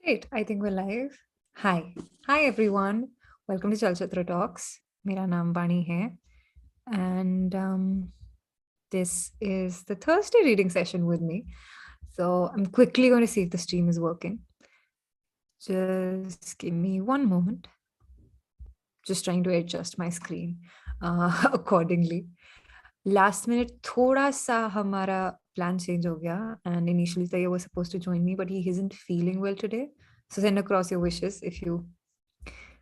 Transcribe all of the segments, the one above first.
Right, I think we're live. Hi. Hi everyone. Welcome to Chalchitra Talks. मेरा नाम वाणी है and this is the Thursday reading session with me. So I'm quickly going to see if the stream is working. Just give me one moment. Just trying to adjust my screen accordingly. Last minute थोड़ा सा हमारा plan change हो गया and initially Tayyab was supposed to join me but he isn't feeling well today. So send across your wishes if you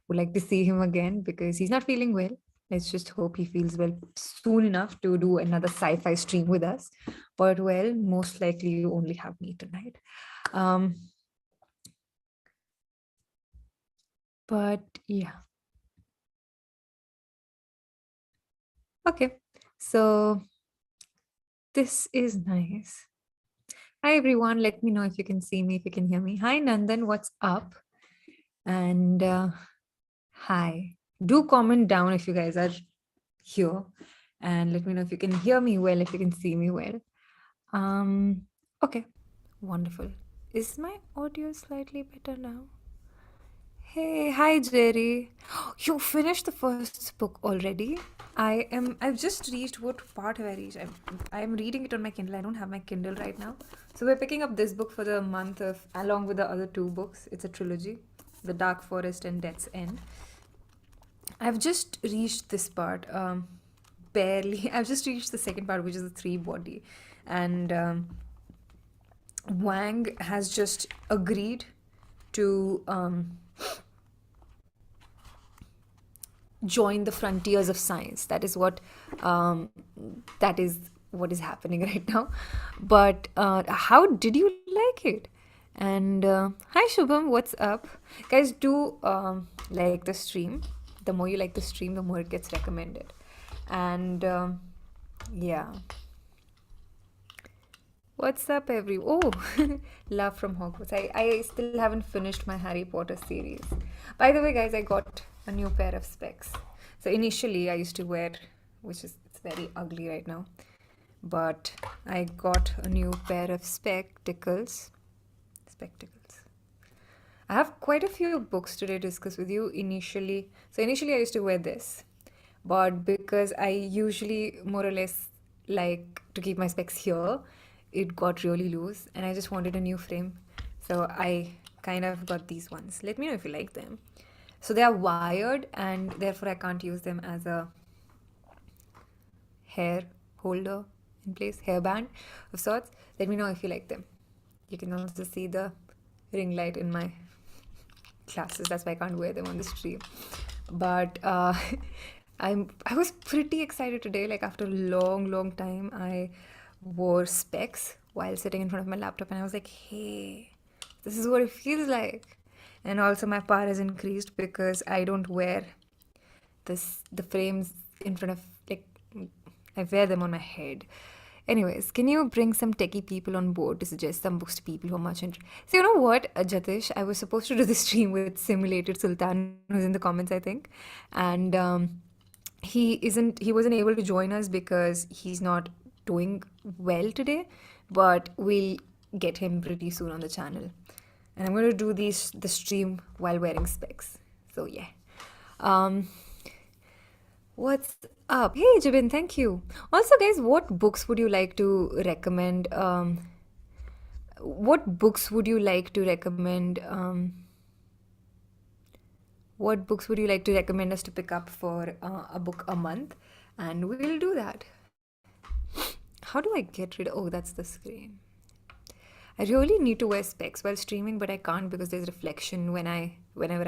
would like to see him again because he's not feeling well. Let's just hope he feels well soon enough to do another sci-fi stream with us. But well, most likely you only have me tonight. Um, but yeah. Okay. So this is nice. Hi everyone. Let me know if you can see me, if you can hear me. Hi Nandan, what's up? And hi. Do comment down if you guys are here and let me know if you can hear me well, if you can see me well. Okay, wonderful. Is my audio slightly better now? Hey, hi Jerry. You finished the first book already? I've just reached, what part have I reached? I'm reading it on my Kindle. I don't have my Kindle right now. So we're picking up this book for the month of, along with the other two books. It's a trilogy, The Dark Forest and Death's End. I've just reached this part, barely. I've just reached the second part, which is the three body. And Wang has just agreed to join the frontiers of science. That is what is happening right now. But how did you like it? And hi Shubham, what's up? Guys, do like the stream. The more you like the stream, the more it gets recommended. And yeah. What's up, everyone? Oh, love from Hogwarts. I still haven't finished my Harry Potter series. By the way, guys, I got a new pair of specs. So initially, I used to wear, it's very ugly right now, but I got a new pair of spectacles. I have quite a few books today to discuss with you. Initially, I used to wear this, but because I usually more or less like to keep my specs here, it got really loose and I just wanted a new frame. So I kind of got these ones. Let me know if you like them. So they are wired and therefore I can't use them as a hair holder in place, hairband of sorts. Let me know if you like them. You can also see the ring light in my glasses. That's why I can't wear them on the stream. But I was pretty excited today. Like after a long time, I wore specs while sitting in front of my laptop and I was like, hey, this is what it feels like. And also my power has increased because I don't wear the frames in front of, like, I wear them on my head. Anyways, can you bring some techie people on board to suggest some books to people who are much interested? So you know what, Jatish, I was supposed to do this stream with Simulated Sultan, who's in the comments, I think. And he wasn't able to join us because he's not doing well today, but we'll get him pretty soon on the channel. And I'm going to do the stream while wearing specs. So yeah. What's up? Hey Jibin, thank you. Also guys, what books would you like to recommend? What books would you like to recommend? What books would you like to recommend us to pick up for a book a month? And we'll do that. How do I get rid of... Oh, that's the screen. I really need to wear specs while streaming, but I can't because there's reflection whenever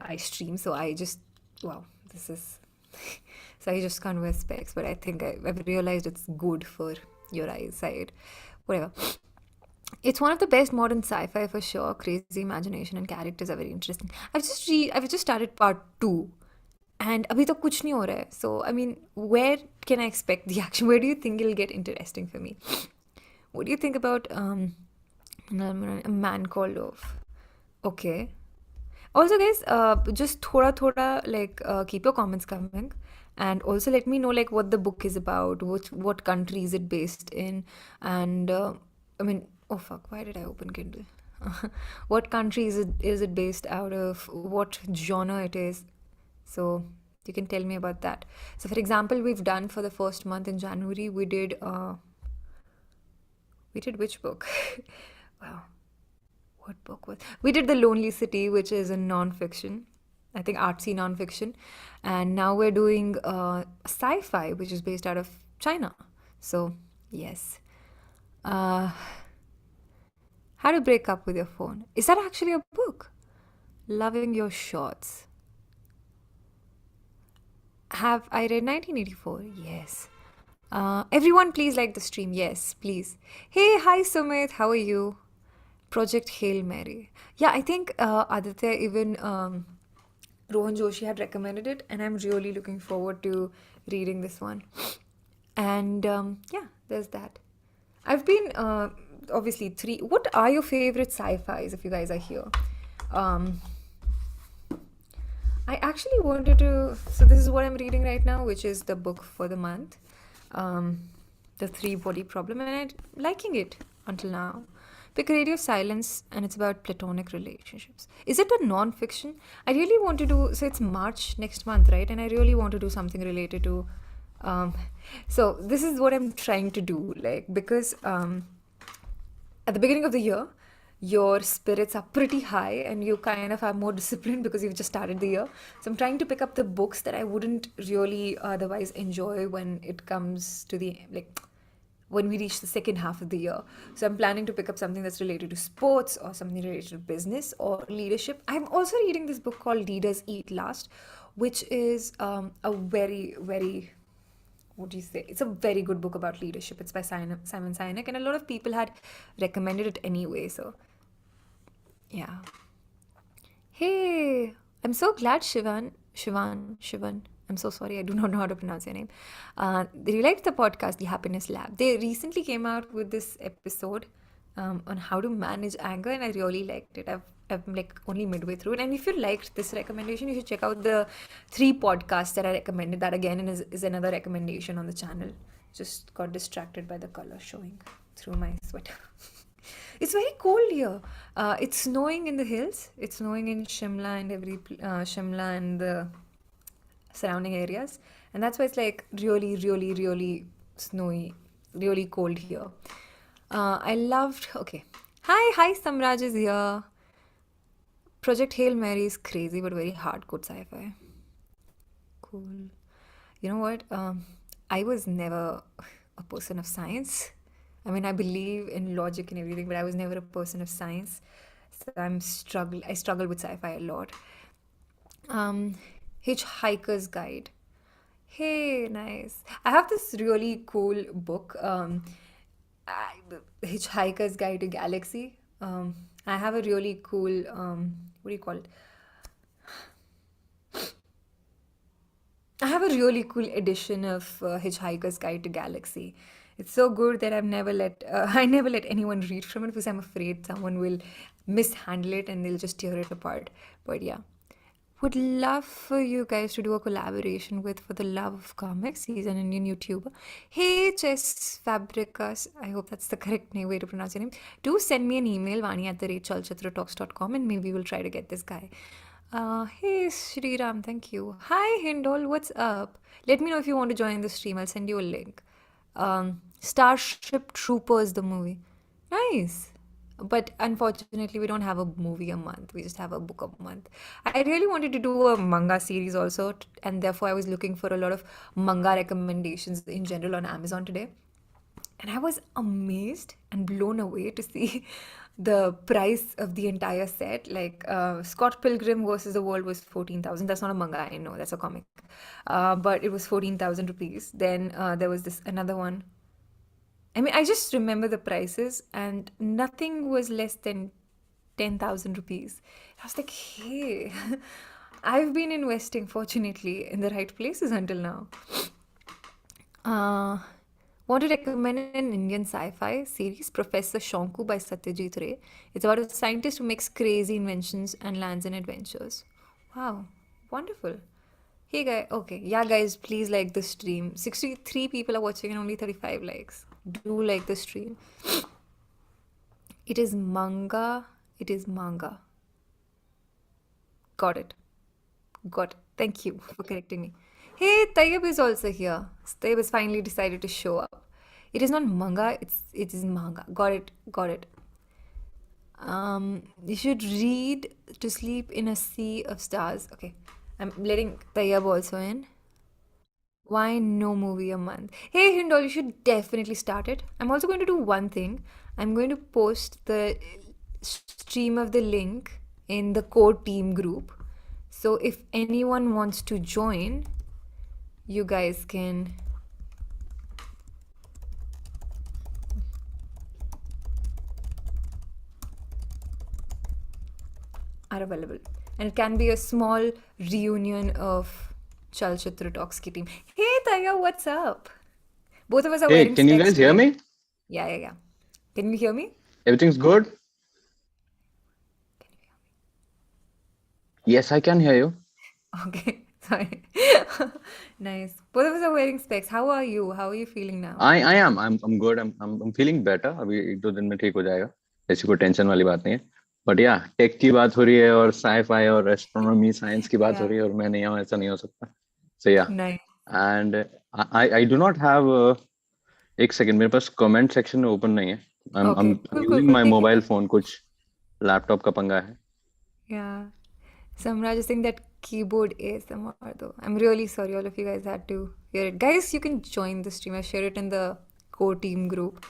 I stream. So I just... Wow, this is... So I just can't wear specs, but I think I've realized it's good for your eyesight. Whatever. It's one of the best modern sci-fi for sure. Crazy imagination and characters are very interesting. I've just started part 2 and abhi to kuch nahi ho raha hai. So I mean, where can I expect the action? Where do you think it'll get interesting for me? What do you think about A Man Called Off? Okay. Also guys, just thoda like keep your comments coming. And also let me know like what the book is about, what country is it based in, and I mean, oh fuck, why did I open Kindle? what country is it based out of, what genre it is. So you can tell me about that. So for example, we've done for the first month in January, we did which book? Wow, what book was we did The Lonely City, which is a non-fiction, I think artsy non-fiction, and now we're doing Sci-Fi, which is based out of China. So yes. uh How to Break Up with Your Phone. Is that actually a book? Loving Your Shorts. Have I read 1984? Yes. Everyone, please like the stream. Yes, please. Hey, hi Sumit. How are you? Project Hail Mary. Yeah, I think Aditya, even Rohan Joshi had recommended it, and I'm really looking forward to reading this one. And yeah, there's that. I've been obviously three. What are your favorite sci-fis if you guys are here? Um, I actually wanted to. So this is what I'm reading right now, which is the book for the month, the Three Body Problem, and I'm liking it until now. Pick a Radio Silence, and it's about platonic relationships. Is it a non-fiction? I really want to do. So it's March next month, right? And I really want to do something related to. So this is what I'm trying to do, like, because at the beginning of the year, your spirits are pretty high and you kind of are more disciplined because you've just started the year. So I'm trying to pick up the books that I wouldn't really otherwise enjoy when it comes to the, like, when we reach the second half of the year. So I'm planning to pick up something that's related to sports or something related to business or leadership. I'm also reading this book called Leaders Eat Last, which is a very, very, what do you say? It's a very good book about leadership. It's by Simon Sinek, and a lot of people had recommended it anyway. So, yeah. Hey, I'm so glad Shivan. I'm so sorry, I do not know how to pronounce your name. They liked the podcast, The Happiness Lab. They recently came out with this episode on how to manage anger, and I really liked it. I'm like only midway through it. And if you liked this recommendation, you should check out the 3 podcasts that I recommended. That again is another recommendation on the channel. Just got distracted by the color showing through my sweater. It's very cold here. It's snowing in the hills. It's snowing in Shimla and Shimla and the surrounding areas, and that's why it's like really, really, really snowy, really cold here. I loved. Okay, hi, Samraj is here. Project Hail Mary is crazy but very hardcore sci-fi. Cool. You know what? I was never a person of science. I mean, I believe in logic and everything, but I was never a person of science. So I struggle with sci-fi a lot. Hitchhiker's Guide. Hey, nice. I have this really cool book, Hitchhiker's Guide to Galaxy. I have a really cool, what do you call it? I have a really cool edition of Hitchhiker's Guide to Galaxy. It's so good that I never let anyone read from it because I'm afraid someone will mishandle it and they'll just tear it apart. But yeah. Would love for you guys to do a collaboration with For the Love of Comics. He's an Indian YouTuber. Hey, Chess Fabricas. I hope that's the correct way to pronounce your name. Do send me an email, Vaani@chalchitratalks.com, and maybe we'll try to get this guy. Hey, Shriram, thank you. Hi, Hindol, what's up? Let me know if you want to join the stream. I'll send you a link. Starship Troopers, the movie. Nice. But unfortunately, we don't have a movie a month. We just have a book a month. I really wanted to do a manga series also, and therefore I was looking for a lot of manga recommendations in general on Amazon today. And I was amazed and blown away to see the price of the entire set. Like Scott Pilgrim versus the World was 14,000. That's not a manga, I know, that's a comic. But it was 14,000 rupees. Then there was this another one. I mean, I just remember the prices and nothing was less than 10,000 rupees. I was like, hey, I've been investing, fortunately, in the right places until now. Want to recommend an Indian sci-fi series, Professor Shonku by Satyajit Ray. It's about a scientist who makes crazy inventions and lands in adventures. Wow, wonderful. Hey guys, okay, yeah guys, please like the stream. 63 people are watching and only 35 likes. Do like the stream. It is manga. It is manga. Got it. Got it. Thank you for correcting me. Hey, Tayyab is also here. Tayyab has finally decided to show up. It is not manga, it is manga. Got it. Got it. You should read To Sleep in a Sea of Stars. Okay. I'm letting Tayyab also in. Why no movie a month? Hey Hindol, you should definitely start it. I'm also going to do one thing. I'm going to post the stream of the link in the core team group. So if anyone wants to join, you guys can are available. And it can be a small reunion of Chalchitra Talks ki team. Hey Taya, what's up? Both of us are Hey, wearing can you specs guys hear today. me? Yeah. Can you hear me? Everything's good? Yes, I can hear you. Okay, sorry. Nice. Both of us are wearing specs. How are you? How are you feeling now? I am. I'm good. I'm feeling better. अभी 1-2 दिन में ठीक हो जाएगा. ऐसी कोई tension वाली बात नहीं है. But yeah, टेक की बात हो रही है और sci-fi और astronomy साइंस की बात हो रही है और मैं नहीं हूँ, ऐसा नहीं हो सकता. So yeah. Nice. And I do not have एक सेकंड मेरे पास comment section ओपन नहीं है. I'm Okay. I'm Cool. using my Take your mobile time. phone. कुछ लैपटॉप का पंगा है. Yeah. Samraj is saying that keyboard ASMR though. I'm really sorry, all of you guys had to hear it. Guys, you can join the stream. I share it in the core team group.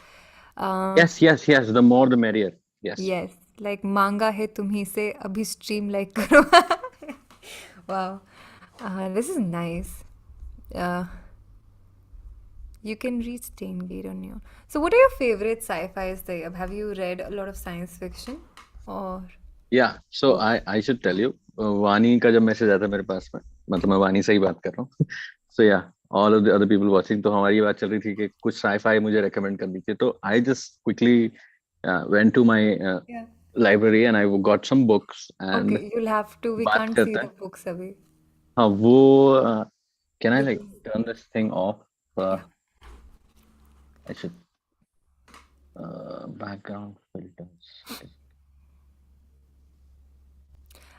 Yes. The more the merrier. Yes. Yes. Like manga hai tumhi se abhi stream like karo. Wow. This is nice. You can read Steingate on your. So what are your favorite sci-fis, Tayyab? Have you read a lot of science fiction? Or Yeah, so I should tell you, वानी का जब message आता है मेरे पास में, मतलब मैं वानी से ही बात कर रहा हूँ. So yeah, all of the other people watching, तो हमारी बात चल रही थी कि कुछ sci-fi मुझे recommend कर दीजिए. तो I just quickly went to my library and I got some books and okay, you'll have to. We बात can't see करते the हैं. books abhi. हाँ वो can I like Because turn this thing off? yeah. I should background filters.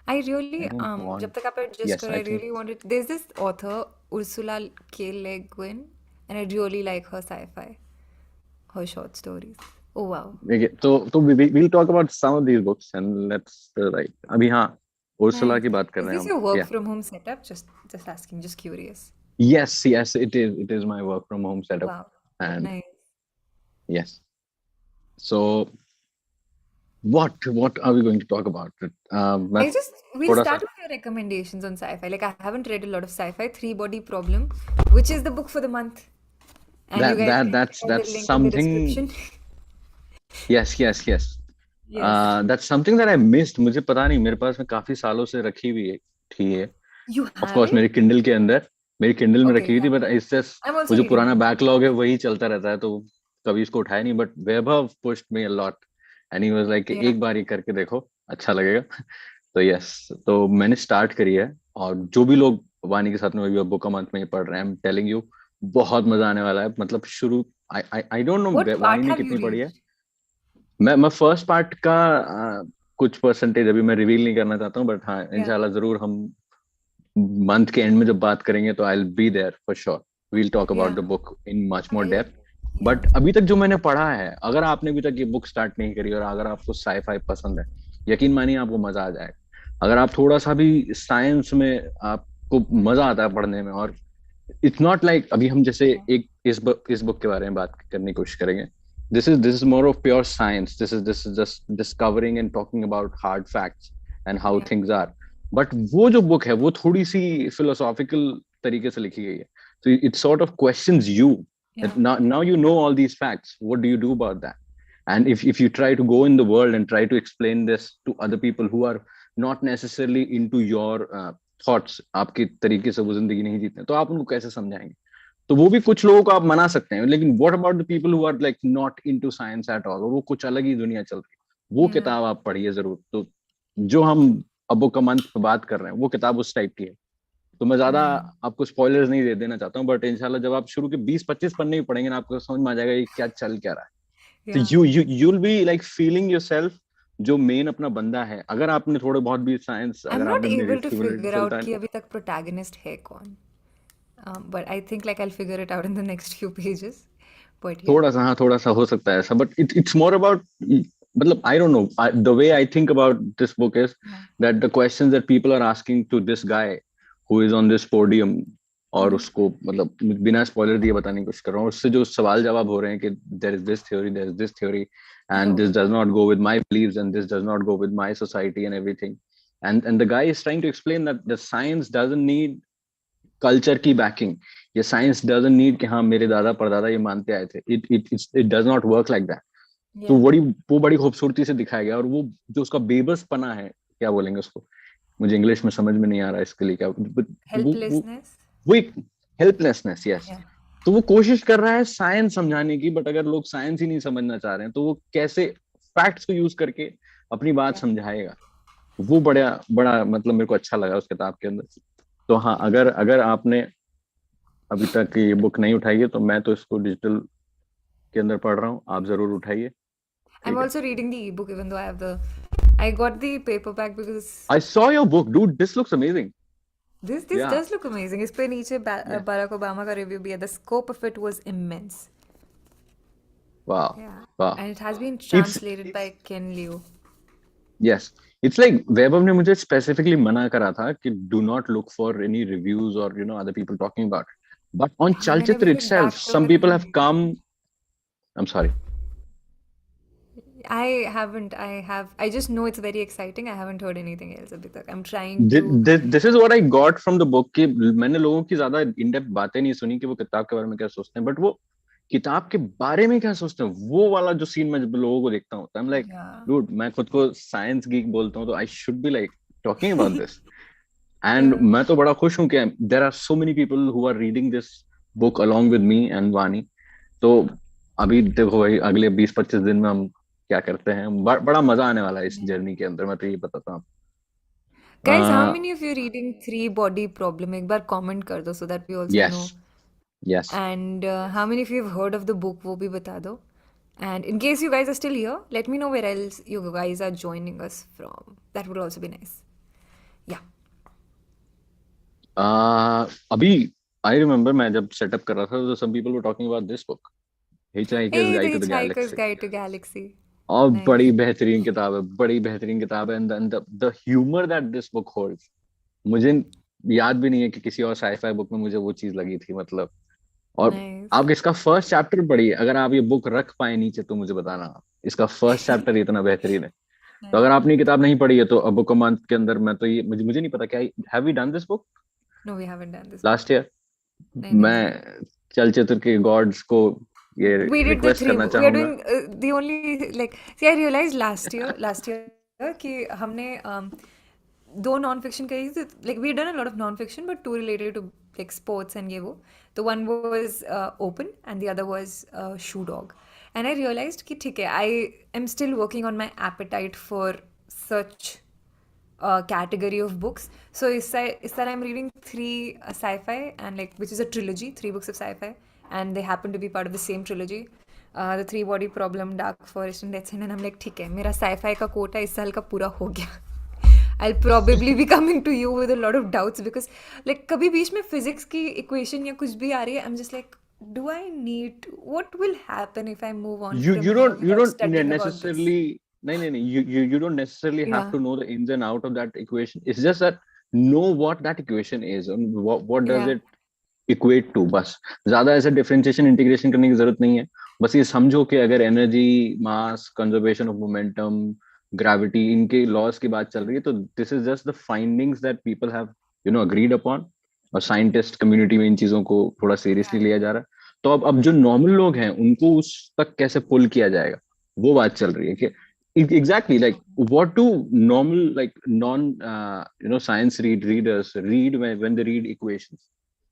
I really I don't want. जब तक आप adjust Yes, करो, I I think. really wanted. There's this author Ursula K. Le Guin, and I really like her sci-fi, her short stories. Oh wow. Okay, so we'll talk about some of these books and let's right. अभी हाँ Ursula Nice. की बात कर Is रहे हैं this हम. your work Yeah. from home setup? Just asking, just curious. Yes, it is. It is my work from home setup. Wow. And Nice. yes. So what are we going to talk about? We'll थोड़ा सा. start with your recommendations on sci-fi. Like I haven't read a lot of sci-fi. Three Body Problem, which is the book for the month. And you guys can That's check out the link in the something. description. Yes. Yes. That's something that I missed. मुझे पता नहीं, मेरे पास में काफी सालों से रखी हुई थी है. You Of have course, it? मेरी Kindle के अंदर, मेरी Kindle में Okay, रखी हुई थी, yeah. but it's just I'm वो also जो reading पुराना that. बैकलॉग है वही चलता रहता है, तो कभी इसको उठाया नहीं. But Vaibhav pushed me a lot and he was like Yeah. एक बार ये करके देखो, अच्छा लगेगा. तो यस, तो मैंने स्टार्ट करी है और जो भी लोग वानी के साथ में बुक अ मंथ में पढ़ रहे हैं, आई एम टेलिंग यू, बहुत मजा आने वाला है. मतलब शुरू आई डोंट नो What वानी part ने have you कितनी पढ़ी है. reached? मैं फर्स्ट पार्ट का कुछ परसेंटेज अभी मैं रिवील नहीं करना चाहता हूँ, बट हाँ Yeah. इंशाल्लाह जरूर हम मंथ के एंड में जब बात करेंगे तो I will be there for sure. We will talk about Yeah. The book in much more I- depth. Yeah. But अभी तक जो मैंने पढ़ा है, अगर आपने अभी तक ये बुक स्टार्ट नहीं करी और अगर आपको साई-फाई पसंद है, यकीन मानिए आपको मजा आ जाएगा. अगर आप थोड़ा सा भी साइंस में आपको मजा आता है पढ़ने में, और इट्स नॉट लाइक अभी हम जैसे एक इस बुक के बारे में बात करने की कोशिश करेंगे. This is more of pure science. This is just discovering and talking about hard facts and how Yeah. things are. But वो जो book है वो थोड़ी सी philosophical तरीके से लिखी गई है. So it sort of questions you. Yeah. That now you know all these facts. What do you do about that? And if you try to go in the world and try to explain this to other people who are not necessarily into your thoughts, आपके तरीके से वो जिंदगी नहीं जीते, तो आप उनको कैसे समझाएंगे? तो वो भी कुछ लोगों को आप मना सकते हैं, लेकिन what about the people who are like not into science at all, और वो कुछ अलग ही दुनिया चल रही है, वो Yeah. किताब आप पढ़िए जरूर. तो जो हम अबू का मंथ पे बात कर रहे हैं वो किताब उस टाइप की है. तो मैं ज्यादा आपको स्पॉयलर्स नहीं दे देना चाहता हूँ, बट इंशाल्लाह जब आप शुरू के 20-25 पन्ने भी पढ़ेंगे ना, आपको समझ में आ जाएगा ये क्या चल क्या रहा है. Yeah. So you'll be like feeling yourself जो मेन अपना बंदा है, अगर आपने थोड़े बहुत भी साइंस, I'm अगर not आपने अपने able to सिमुलेटर figure चलता out है कि तो अभी तक protagonist है कौन. But I think like I'll figure it out in the next few pages. But yeah. थोड़ा सा, हाँ थोड़ा सा हो सकता है ऐसा, बट इट्स मोर अबाउट, मतलब I don't know, the way I think about this book is Yeah. That the questions that people are asking to this guy who is on this podium, और Mm-hmm. उसको मतलब बिना spoiler दिए बताने की कोशिश कर रहा हूँ, उससे जो सवाल जवाब हो रहे हैं कि there is this theory, there is this theory, and Oh. This does not go with my beliefs, and this does not go with my society and everything, and the guy is trying to explain that the science doesn't need culture की backing, ये science doesn't need कि हाँ मेरे दादा परदादा ये मानते आए थे, it does not work like that. तो Yeah. वो बड़ी खूबसूरती से दिखाया गया, और वो जो उसका बेबसपना है, क्या बोलेंगे उसको, मुझे इंग्लिश में समझ में नहीं आ रहा इसके लिए क्या, Helplessness. वो एक हेल्पलेसनेस, यस। Yeah. तो वो कोशिश कर रहा है साइंस समझाने की, बट अगर लोग साइंस ही नहीं समझना चाह रहे हैं तो वो कैसे फैक्ट्स को यूज करके अपनी बात Yeah. समझाएगा। वो बड़ा बड़ा मतलब मेरे को अच्छा लगा उस किताब के अंदर। तो हाँ, अगर अगर आपने अभी तक ये बुक नहीं उठाई है तो मैं तो इसको डिजिटल के अंदर पढ़ रहा हूँ, आप जरूर उठाइए। I'm ठीक है। also reading the ebook even though I got the paperback because I saw your book dude, this looks amazing. this या does look amazing. इस पे नीचे या Barack Obama का रिव्यू भी है. The scope of it was immense. वाह Yeah. वाह। And it has been it's translated by Ken Liu. Yes, it's like Vaibhav ने मुझे स्पेसिफिकली मना करा था कि do not look for any reviews और other people talking about, but on हाँ मैंने अभी चलचित्र तक itself back some cover people नहीं हैव देखा. Come, I am sorry, I haven't. I just know it's very exciting. I haven't heard anything else अभी तक. I'm trying to. This is what I got from the book, कि मैंने लोगों की ज्यादा in depth बातें नहीं सुनी कि वो किताब के बारे में क्या सोचते हैं, बट वो किताब के बारे में क्या सोचते हैं, वो वाला जो सीन मैं जब लोगों को देखता हूँ, I am like Yeah. Dude, मैं खुद को साइंस गीक बोलता हूँ, तो I should be like talking about this. And Yeah. मैं तो बड़ा खुश हूँ कि there are so many people who are reading this book along with me and Vaani. तो अभी देखो भाई, अगले 20-25 दिन में हम क्या करते हैं, बड़ा मजा आने वाला है इस Yeah. जर्नी के अंदर, मैं तो ये बताता हूँ। Guys, how many of you reading Three Body Problem? एक बार comment कर दो so that we also yes know. Yes. And how many of you have heard of the book? वो भी बता दो. And in case you guys are still here, let me know where else you guys are joining us from. That would also be nice. Yeah. अभी I remember मैं जब setup कर रहा था तो some people were talking about this book, hitchhiker's Hey, the guide to the Hitchhiker's galaxy. Guide to Galaxy. और Nice. बड़ी बेहतरीन किताब है, बड़ी बेहतरीन किताब है, and the humour that this book holds, मुझे याद भी नहीं है कि किसी और साईफाई बुक में मुझे वो चीज लगी थी, मतलब। और Nice. आप इसका फर्स्ट चैप्टर पढ़िए, अगर आप ये बुक रख पाए नीचे तो मुझे बताना, इसका फर्स्ट चैप्टर इतना बेहतरीन है। तो Nice. अगर आपने ये किताब नहीं पढ़ी है तो अ बुक अ मंथ के अंदर, मैं तो ये मुझे नहीं पता क्या have we done this book No, we haven't done this book. Last year. नहीं नहीं नहीं. मैं चलचित्र के गॉड्स को ये We did the request three. करना We are चाहूंगा। doing the only like. See, I realized last year कि हमने दो नॉन फिक्शन करी थी. Like we done a lot of non fiction, but two related to like sports and ये वो. The one was open and the other was shoe dog. And I realized कि ठीक है, I am still working on my appetite for such category of books. So is that I'm reading three sci-fi and like which is a trilogy, three books of sci-fi, and they happen to be part of the same trilogy. The Three Body Problem, Dark Forest, and Death Sin, and I'm like, ठीक है, मेरा sci-fi का कोटा इस साल का पूरा हो गया. I'll probably be coming to you with a lot of doubts because like कभी बीच में physics की equation या कुछ भी आ रही है, I'm just like, do I need? What will happen if I move on you from you here don't you without don't studying about this? necessarily, no, you don't necessarily have Yeah, to know the ins and out of that equation, it's just that know what that equation is and what does yeah, it equate to, बस। ज्यादा ऐसे differentiation integration करने की जरूरत नहीं है, बस ये समझो कि अगर energy, mass, conservation of momentum, gravity, इनके लॉज की बात चल रही है तो this is just the findings that people have agreed upon, और साइंटिस्ट कम्युनिटी में इन चीजों को थोड़ा सीरियसली yeah, लिया जा रहा है। तो अब जो नॉर्मल लोग हैं उनको उस तक कैसे पुल किया जाएगा, वो बात चल रही है कि exactly like what do normal like non science readers read when they read equations।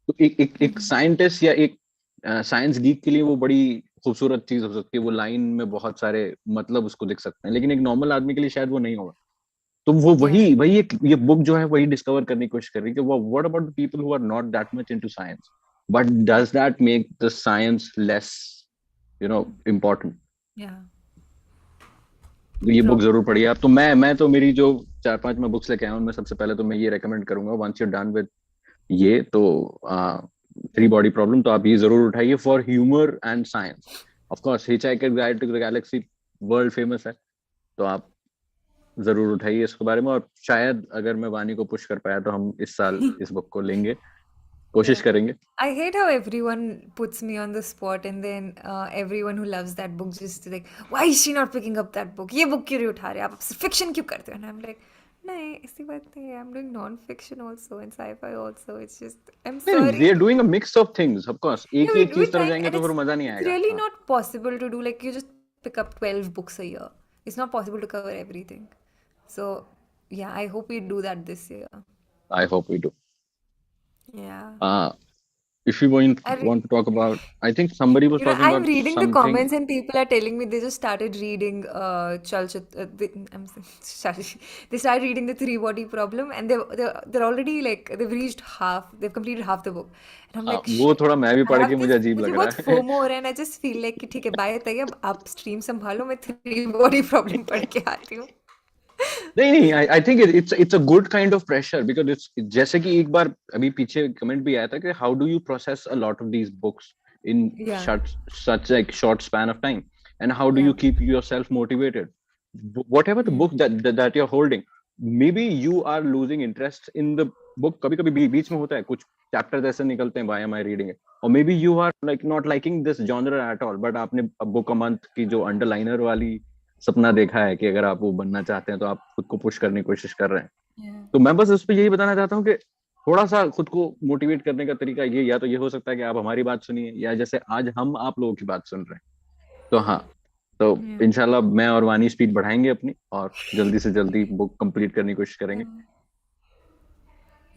तो एक Mhm. साइंटिस्ट या एक साइंस गीक के लिए वो बड़ी खूबसूरत चीज हो सकती है, वो लाइन में बहुत सारे मतलब उसको दिख सकते हैं, लेकिन एक नॉर्मल आदमी के लिए शायद वो नहीं होगा। तो वो Yeah. वही वही ये बुक जो है वही डिस्कवर करने की कोशिश कर रही है कि what about the people who are not that much into science, but does that make the science less important. Yeah. तो ये So, बुक जरूर पढ़िए आप। तो मैं तो मेरी जो 4-5 मैं बुक्स लेके आया हूँ उनमें सबसे पहले तो मैं ये रेकमेंड करूंगा, वंस यू डन विद ये तो थ्री yeah. बॉडी प्रॉब्लम, तो आप ये जरूर उठाइए for humour and science. Of course hitchhiker guide to the galaxy world famous है, तो आप जरूर उठाइए इसके बारे में। और शायद अगर मैं वानी को पुश कर पाया तो हम इस साल इस बुक को लेंगे, कोशिश Yeah. करेंगे। I hate how everyone puts me on the spot, and then everyone who loves that book just like, why is she not picking up that book? ये book क्यों नहीं उठा रहे आप? Fiction क्यों करते हो? And I'm like, नहीं ऐसी बात नहीं है. I'm doing non-fiction also and sci-fi also. It's just, I'm they sorry. Are doing a mix of things, of course एक Yeah, ही we एक do चीज it तरफ trying, जाएंगे and तो फिर मजा नहीं it's आएगा। really हाँ, not possible to do like you just pick up 12 books a year. It's not possible to cover everything. So yeah, I hope we do that this year. I hope we do. Yeah. If you I, want to talk about, I think somebody was talking I'm about reading the something. comments and people are telling me they just started reading Chalchitra. Sorry, they started reading the three body problem and they're already like they've reached half. They've completed half the book, and I'm like वो shit. थोड़ा मैं भी I पढ़ के have मुझे this. अजीब मुझे लग बहुत रहा है। फोमो हो रहा है and I just feel like कि ठीक है बाय तैयब आप स्ट्रीम संभालो मैं थ्री बॉडी प्रॉब्लम पढ़ के आती हूँ. नहीं नहीं, आई think it's a good kind of pressure, because it's जैसे कि एक बार अभी पीछे कमेंट भी आया था कि how do you process a lot of these books in Yeah, such like short span of time, and how do yeah, you keep yourself motivated, whatever the mm, book that you're holding, maybe you are losing interest in the book, कभी कभी बीच में होता है कुछ chapter ऐसे निकलते हैं, why am I reading it, or maybe you are like not liking this genre at all, but आपने बुक अ मंथ की जो अंडरलाइनर वाली सपना देखा है कि अगर आप वो बनना चाहते हैं तो आप खुद को पुश करने की कोशिश कर रहे हैं। yeah, तो मैं बस उस पर यही बताना चाहता हूँ कि थोड़ा सा खुद को मोटिवेट करने का तरीका ये, या तो ये हो सकता है कि आप हमारी बात सुनिए, या जैसे आज हम आप लोगों की बात सुन रहे हैं। तो हाँ, तो yeah, इंशाल्लाह मैं और वानी स्पीड बढ़ाएंगे अपनी, और जल्दी से जल्दी बुक कंप्लीट करने की कोशिश करेंगे। yeah,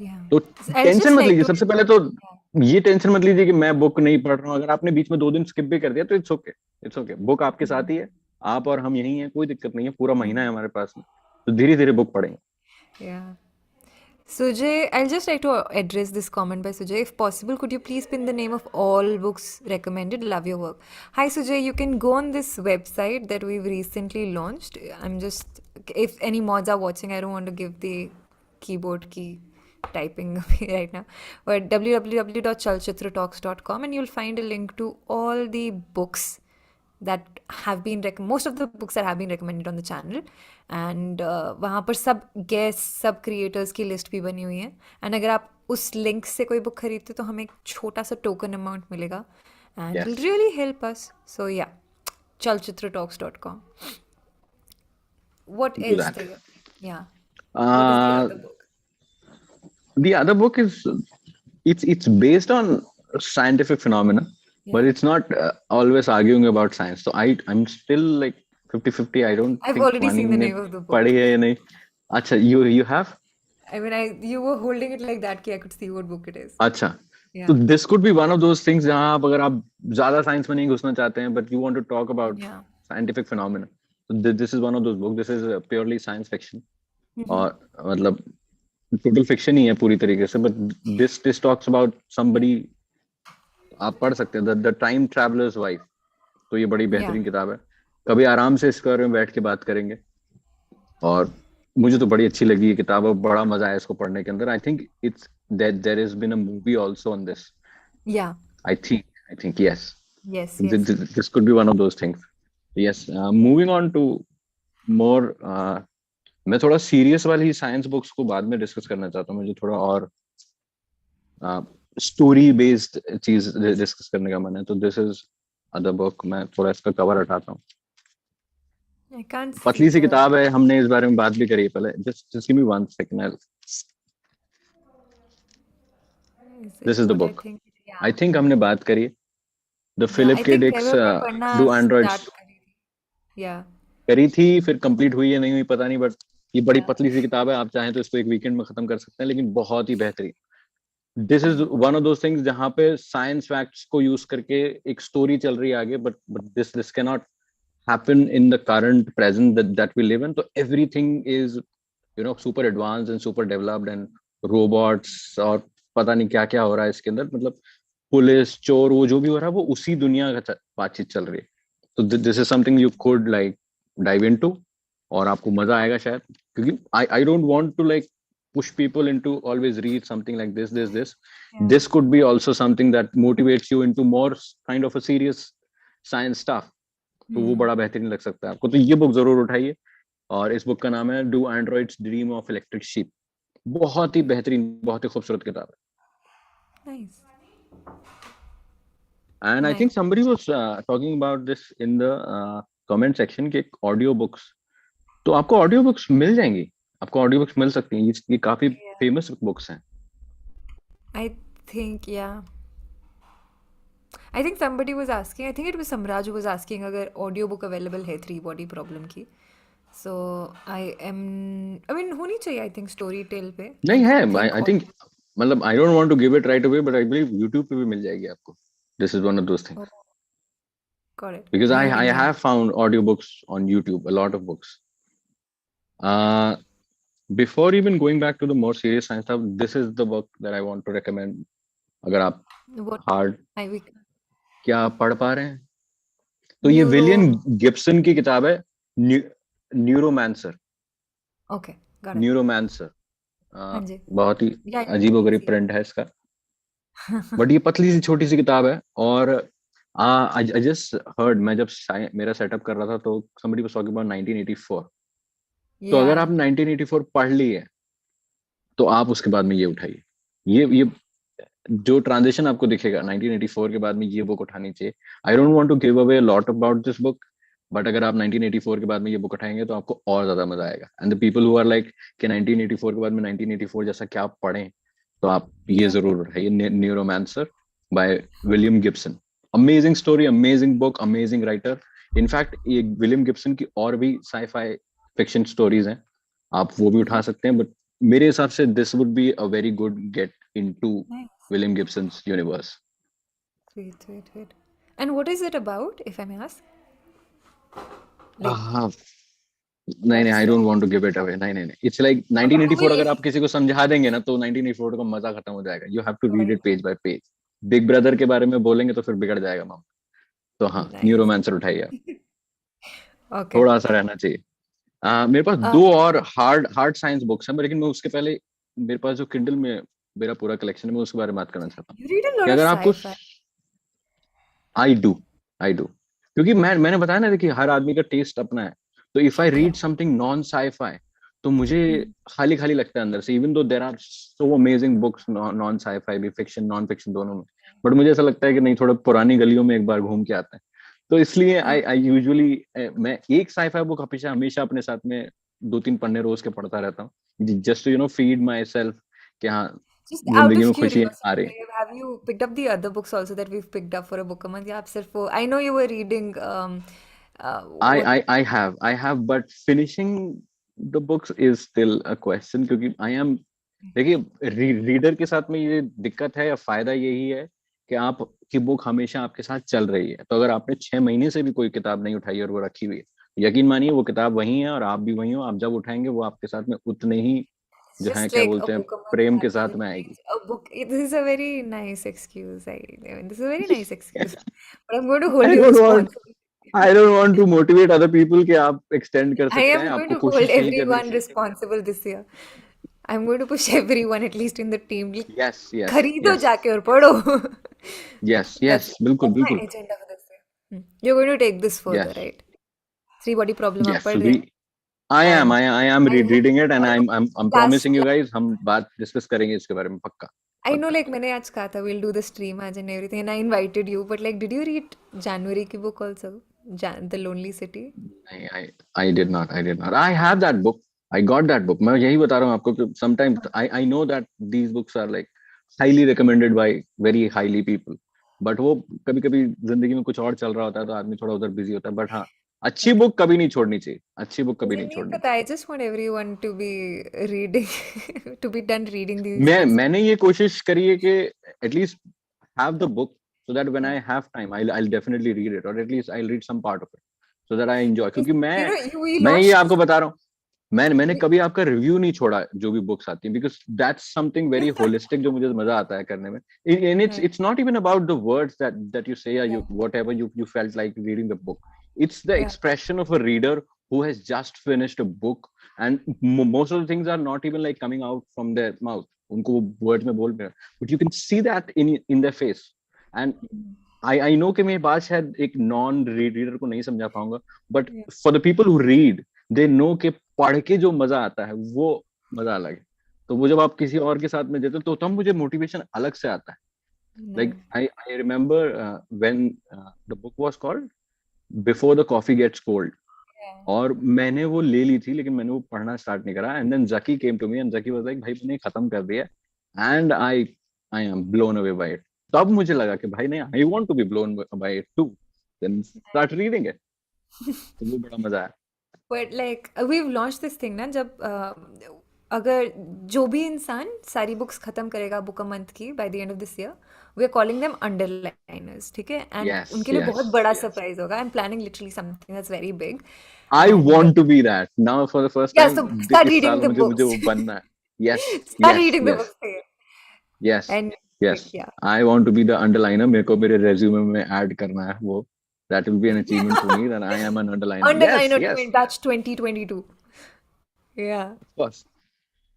yeah. तो I'd टेंशन just मत like लीजिए, to. सबसे पहले तो ये टेंशन मत लीजिए कि मैं बुक नहीं पढ़ रहा हूँ। अगर आपने बीच में 2 दिन स्किप भी कर दिया तो it's okay, it's okay, book आपके साथ ही है, आप और हम यही हैं, कोई दिक्कत नहीं है, पूरा महीना है हमारे पास में, तो धीरे धीरे बुक पढ़ेंगे। Yeah. Sujay, I'll just like to address this comment by Sujay. If possible, could you please pin the name of all books recommended? Love your work. Hi, Sujay. You can go on this website that we've recently launched. I'm just, if any mods are watching, I don't want to give the keyboard key typing right now. But www.chalchitratalks.com, and you'll find a link to all the books that have been most of the books that have been recommended on the channel, and वहाँ पर सब guest सब creators की list भी बनी हुई है, and अगर आप उस लिंक से कोई बुक खरीदते हो तो हमें एक छोटा सा टोकन अमाउंट मिलेगा and it will yes, really help us. So ya, chalchitratalks.com. What do else that. the, yeah, what is the other book? The other book is, it's based on scientific phenomena, but Yeah, it's not always arguing about science. So I'm still like 50-50. I don't I've think already वानी seen the ने name of the book. पढ़ी है या नहीं। अच्छा, you have? I mean, you were holding it like that कि I could see what book it is. अच्छा, तो Yeah, this could be one of those things जहाँ आप, अगर आप ज्यादा साइंस में नहीं घुसना चाहते हैं, but you want to talk about yeah. scientific phenomena, so this is one of those books. This is purely science fiction, Mm-hmm. और मतलब टोटल फिक्शन ही है पूरी तरीके से, but this talks about Yeah, somebody, आप पढ़ सकते हैं, द टाइम ट्रैवलर्स वाइफ। तो ये बड़ी yeah, बेहतरीन किताब है, कभी आराम से इसके बारे में बैठ के बात करेंगे। और मुझे तो बड़ी अच्छी लगी ये किताब, और बड़ा मजा आया इसको पढ़ने के अंदर। I think it's that there has been a movie also on this. yeah. I think yes, Yes, yes. This could be one of those things. Yes, moving on to more, मैं थोड़ा सीरियस वाली science books को बाद में discuss करना चाहता हूँ। मुझे थोड़ा और स्टोरी बेस्ड चीज डिस्कस करने का मन है, तो दिस इज अदर बुक। मैं थोड़ा इसका कवर हटाता हूँ। I can't see पतली सी the. किताब है, हमने इस बारे में बात भी करी है पहले। Just give me 1 second, Is this it is the what I book. think? I Yeah, think हमने बात करी द yeah. फिलिप I के think डिक्स Tayyab ने पढ़ना डू एंड्रॉइड्स start करी थी. Yeah, करी थी, फिर कंप्लीट हुई है नहीं हुई पता नहीं, बट ये बड़ी yeah, पतली सी किताब है, आप चाहें तो इसको एक वीकेंड में खत्म कर सकते हैं, लेकिन बहुत ही बेहतरीन। This is yeah, one of those things जहाँ पे साइंस फैक्ट्स को यूज करके एक स्टोरी चल रही है आगे, but this can not happen in the current present that we live in. So everything is, super advanced and super developed, and robots और पता नहीं क्या क्या हो रहा है इसके अंदर, मतलब पुलिस चोर वो जो भी हो रहा है वो उसी दुनिया का बातचीत चल रही है। तो this is something you could like dive into, और आपको मजा आएगा शायद, क्योंकि I don't want to like push people into always read something like this. Yeah. This could be also something that motivates you into more kind of a serious science stuff. तो वो बड़ा बेहतरीन लग सकता है आपको, तो ये बुक जरूर उठाइए। और इस बुक का नाम है do androids dream of electric sheep. बहुत ही बेहतरीन, बहुत ही खूबसूरत किताब है। Nice. And I Nice. Think somebody was talking about this in the comment section कि ऑडियो बुक्स, तो आपको ऑडियो बुक्स मिल जाएंगी, आपको ऑडियो बुक्स मिल सकती हैं, ये काफी फेमस बुक्स हैं। I think, yeah. I think somebody was asking, I think it was Samraj who was asking अगर audio book available है थ्री बॉडी प्रॉब्लम की. So I mean होनी चाहिए I think story tale पे. नहीं है, think I think, मतलब I don't want to give it right away, but I believe YouTube पे भी मिल जाएगी आपको। This is one of those things, got it. because नहीं I मिल have found audiobooks on YouTube, a lot of books. Before even going back to the more serious science stuff, this is the book that I want to recommend. अगर आप जाएगी. What? Hard I क्या आप पढ़ पा रहे हैं, तो ये Neuro. विलियम गिब्सन की किताब है, न्यूरोमैंसर। Okay, got it. न्यूरोमैंसर हाँ जी. बहुत ही Yeah, अजीबोगरीब प्रिंट है इसका, बट ये पतली सी छोटी सी किताब है। और आई जस्ट हर्ड, मैं जब मेरा सेटअप कर रहा था तो somebody was talking about 1984। तो अगर आप 1984 पढ़ लिए तो आप उसके बाद में ये उठाइए, ये जो ट्रांजिशन आपको दिखेगा 1984 के बाद में, ये बुक उठानी चाहिए। I don't want to give away lot about this book, but अगर आप 1984 के बाद में ये बुक उठाएंगे तो आपको और ज्यादा मजा आएगा। And the people who are like कि 1984 के बाद में 1984 जैसा क्या आप पढ़ें, तो आप ये जरूर उठाइए, Neuromancer by William Gibson. Amazing story, amazing book, amazing writer. In fact ये विलियम गिब्सन की और भी साइफाई फिक्शन स्टोरीज हैं, आप वो भी उठा सकते हैं, बट मेरे हिसाब से this would be a very good get into William Gibson's universe. Sweet. And what is it about, if I may ask? नहीं, I don't want to give it away. नहीं, it's like 1984 अगर आप किसी को समझा देंगे ना तो 1984 का मजा खत्म हो जाएगा। You have to read it page by page. Big Brother के बारे में बोलेंगे तो फिर बिगड़ जाएगा मामला। तो हाँ, न्यूरोमैंसर उठाइए। Okay. थोड़ा सा रहना चाहिए। मेरे पास दो और हार्ड साइंस बुक्स हैं, लेकिन मैं उसके पहले, मेरे पास जो किंडल में मेरा पूरा कलेक्शन है, मैं उसके बारे में बात करना चाहता हूँ। You read a lot of sci-fi. I do क्योंकि मैंने बताया ना, देखिए हर आदमी का टेस्ट अपना है। तो if I read something non sci-fi तो मुझे खाली लगता है अंदर से, even though there are so amazing books, non sci-fi भी, फिक्शन नॉन फिक्शन दोनों में, बट मुझे ऐसा लगता है कि नहीं, थोड़ा पुरानी गलियों में एक बार घूम के आते हैं। तो इसलिए आई यूजुअली मैं एक साई-फाई बुक हमेशा अपने साथ में 2-3 पन्ने रोज के पढ़ता रहता हूँ, just to feed myself कि हाँ Just out जिंदगी of में खुशी आ रही। curiosity, have you picked up the other books also that we've picked up for a book a month? Yeah, सिर्फ वो, I know you were reading I have, but finishing the books is still a question, क्योंकि I am, देखिए reader के साथ में ये दिक्कत है या फायदा यही है कि आपकी बुक हमेशा आपके साथ चल रही है। तो अगर आपने 6 महीने से भी कोई किताब नहीं उठाई और वो रखी हुई है, यकीन मानिए वो किताब वही है और आप भी वही हो, आप जब उठाएंगे वो आपके साथ में उतने ही जो है, just क्या like a बोलते हैं, book a month प्रेम के साथ actually में आएगी। means a book. This is a very nice excuse. I mean, this is a very nice excuse. But I'm going to hold I you don't want responsible. I don't want to motivate other people कि आप extend कर I सकते am हैं, going आपको to hold कोशिश नहीं करनी everyone चाहिए। responsible this year. I'm going to push everyone, at least in the team. Yes, खरीदो जाके और पढ़ो. That's बिल्कुल my बिल्कुल। agenda for this year. You're going to take this further, Yes, right? Three body problem आप yes. पढ़ रहे हैं. And I am I hope reading it, and I know I'm last promising you guys हम बात discuss करेंगे इसके बारे में, पक्का I know पक्का। like मैंने आज कहा था we'll do the stream आज and everything and I invited you but like did you read January की book also? The Lonely City? नहीं, I did not, I have that book, I got that book। मैं यही बता रहा हूँ आपको कि sometimes I know that these books are like highly recommended by very highly people, but वो कभी कभी जिंदगी में कुछ और चल रहा होता है तो आदमी थोड़ा उधर बिजी होता है। बट हाँ, अच्छी बुक कभी नहीं छोड़नी चाहिए, अच्छी बुक कभी मुझे नहीं नहीं छोड़नी पता चाहिए। I just want everyone to be reading to be done reading these books. मैंने ये कोशिश करी है कि at least have the book so that when I have time I'll definitely read it, or at least I'll read some part of it so that I enjoy। क्योंकि You know we मैं ये lost आपको बता रहा हूँ, मैंने कभी आपका रिव्यू नहीं छोड़ा जो भी बुक्स आती हैं, because that's something very holistic जो मुझे मजा आता है करने में। And it's not even about the words that you से या you whatever you felt like reading the book, it's the expression of a reader who has just finished a book and most of the things are not even like coming out from their mouth. उनको word में बोल रहे हैं, but you can see that in their face. And I know कि मैं ये बात शायद एक नॉन रीडर को नहीं समझा पाऊंगा, but Yeah. for the people who read, they know कि पढ़ के जो मजा आता है वो मजा अलग है. तो वो जब आप किसी और के साथ में देते हो तो तब मुझे मोटिवेशन अलग से आता है. Like I remember when the book was called Before the Coffee Gets Cold. Yeah. और मैंने वो ले ली थी लेकिन मैंने वो पढ़ना स्टार्ट नहीं करा. And then Jaki came to me and Jaki was like भाई मैंने खत्म कर दिया. And I am blown away by it. तब मुझे लगा कि भाई नहीं, I want to be blown by it too. Then start reading it. तो वो बड़ा मजा आया. But like we've launched this thing ना, जब अगर जो भी इंसान सारी बुक्स खत्म करेगा बुक अ मंथ की by the end of this year, we are calling them underliners, ठीक है? एंड Yes, उनके लिए बहुत yes. बड़ा सरप्राइज होगा. I am planning literally something that's very big. I And want to be that. Now for the first yeah, time so start इस reading साल the मुझे books. वो बनना है. Yes, Start yes, reading the yes, books. yes, And yes. yeah. I want to be the underliner. मेरे को मेरे resume में add करना है वो. That will be an achievement for me that I am an underliner. Yes, Underliner yes, batch 2022. Yeah. of course.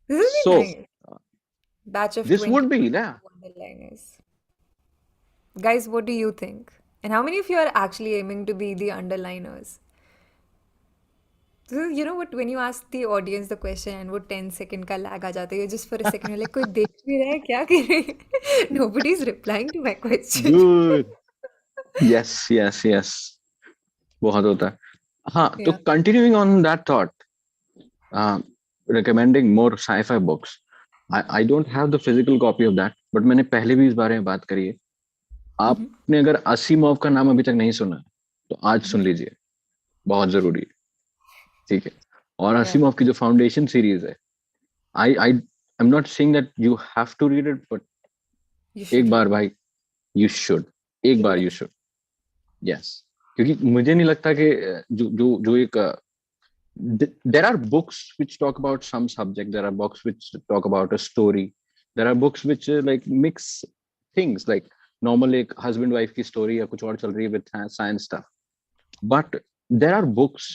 This will be So nice. Batch of this would be, 2022 yeah. underliners. Guys, what do you think? And how many of you are actually aiming to be the underliners? So, you know what, when you ask the audience the question and वो 10 second का lag आ जाता है, you're just for a second, you're like, कोई देख भी रहा है क्या कर रहे हैं? Nobody's replying to my question. Good. Yes, yes, yes. बहुत होता है. हाँ, तो Yeah. continuing on that thought, recommending more sci-fi books. I don't have the physical copy of that, but मैंने पहले भी इस बारे में बात करी है. आपने अगर असीमोव का नाम अभी तक नहीं सुना है तो आज सुन लीजिए, बहुत जरूरी है. ठीक है. और Yeah. असीमोव की जो फाउंडेशन सीरीज है, I am not saying that you have to read it, but You should एक बार read. भाई यू शुड, एक बार यू शुड. यस, क्योंकि मुझे नहीं लगता कि जो जो जो एक there are books which talk about some subject, there are books which talk about a story, there are books which like mix things like normal एक husband wife की story या कुछ और चल रही है with science stuff, but there are books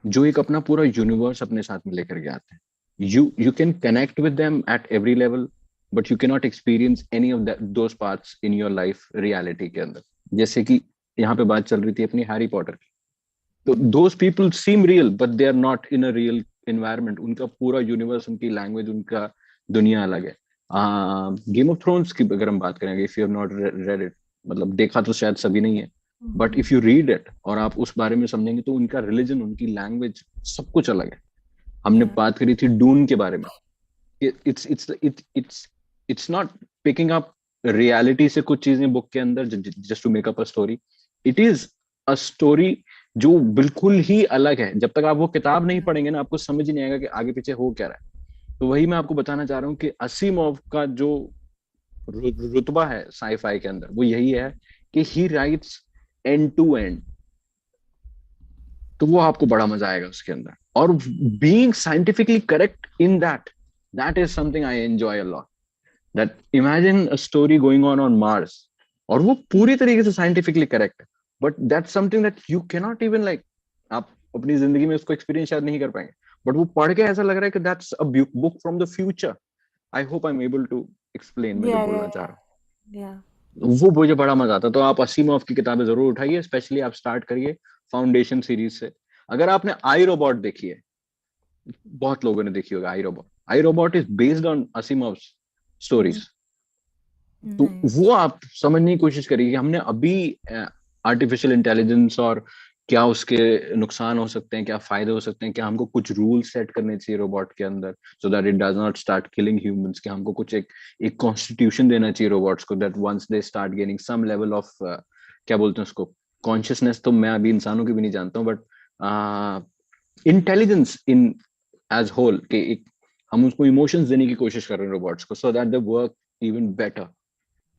जो एक अपना पूरा यूनिवर्स अपने साथ में लेकर के आते हैं. You can connect with them at every level, but you cannot experience any of those parts in your life reality के अंदर. जैसे कि यहाँ पे बात चल रही थी अपनी हैरी पॉटर की. तो those people seem real, but they are not in a real environment. उनका पूरा यूनिवर्स, उनकी लैंग्वेज, उनका दुनिया अलग है. गेम ऑफ थ्रोन्स की अगर हम बात करेंगे, if you have not read it, मतलब देखा तो शायद सभी नहीं है, but if you read it और आप उस बारे में समझेंगे तो उनका रिलीजन, उनकी लैंग्वेज, सब कुछ अलग है. हमने बात करी थी डून के बारे में. It's not picking up reality से कुछ चीजें बुक के अंदर just to make up a story. It is a story जो बिल्कुल ही अलग है. जब तक आप वो किताब नहीं पढ़ेंगे ना, आपको समझ ही नहीं आएगा कि आगे पीछे हो क्या रहा है. तो वही मैं आपको बताना चाह रहा हूँ कि असीमोव का जो रुतबा है साईफाई के अंदर वो यही है कि he writes end to end. तो वो आपको बड़ा मजा आएगा उसके अंदर. और being scientifically correct in that is something I enjoy a lot. That imagine a story going on Mars और वो पूरी तरीके से साइंटिफिकली करेक्ट है, but that's something that you can not even like, आप अपनी जिंदगी में उसको एक्सपीरियंस शायद नहीं कर पाएंगे, बट वो पढ़ के ऐसा लग रहा है कि that's a book from the future. I hope I am able to explain मैं जो Yeah, बोलना yeah, चाह रहा हूँ. yeah. वो मुझे बड़ा मजा आता. तो आप असीमोव की किताबें जरूर उठाइए, स्पेशली आप स्टार्ट करिए फाउंडेशन सीरीज से. अगर आपने आई रोबोट देखी है, बहुत लोगों ने देखी होगा I Robot. I Robot is based on Asimov stories. तो Nice. वो आप समझने की कोशिश करिए कि हमने अभी आर्टिफिशियल इंटेलिजेंस और क्या उसके नुकसान हो सकते हैं, क्या फायदे हो सकते हैं, क्या हमको कुछ रूल सेट करने चाहिए रोबोट के अंदर so that it does not start killing humans. कि हमको कुछ एक कॉन्स्टिट्यूशन देना चाहिए रोबोट्स को, that once they start gaining some level of क्या बोलते हैं उसको, कॉन्शियसनेस. तो मैं अभी इंसानों की भी नहीं जानता हूँ, but intelligence in as whole के हम उसको इमोशंस देने की कोशिश कर रहे हैं रोबोट्स को, so that they work even better.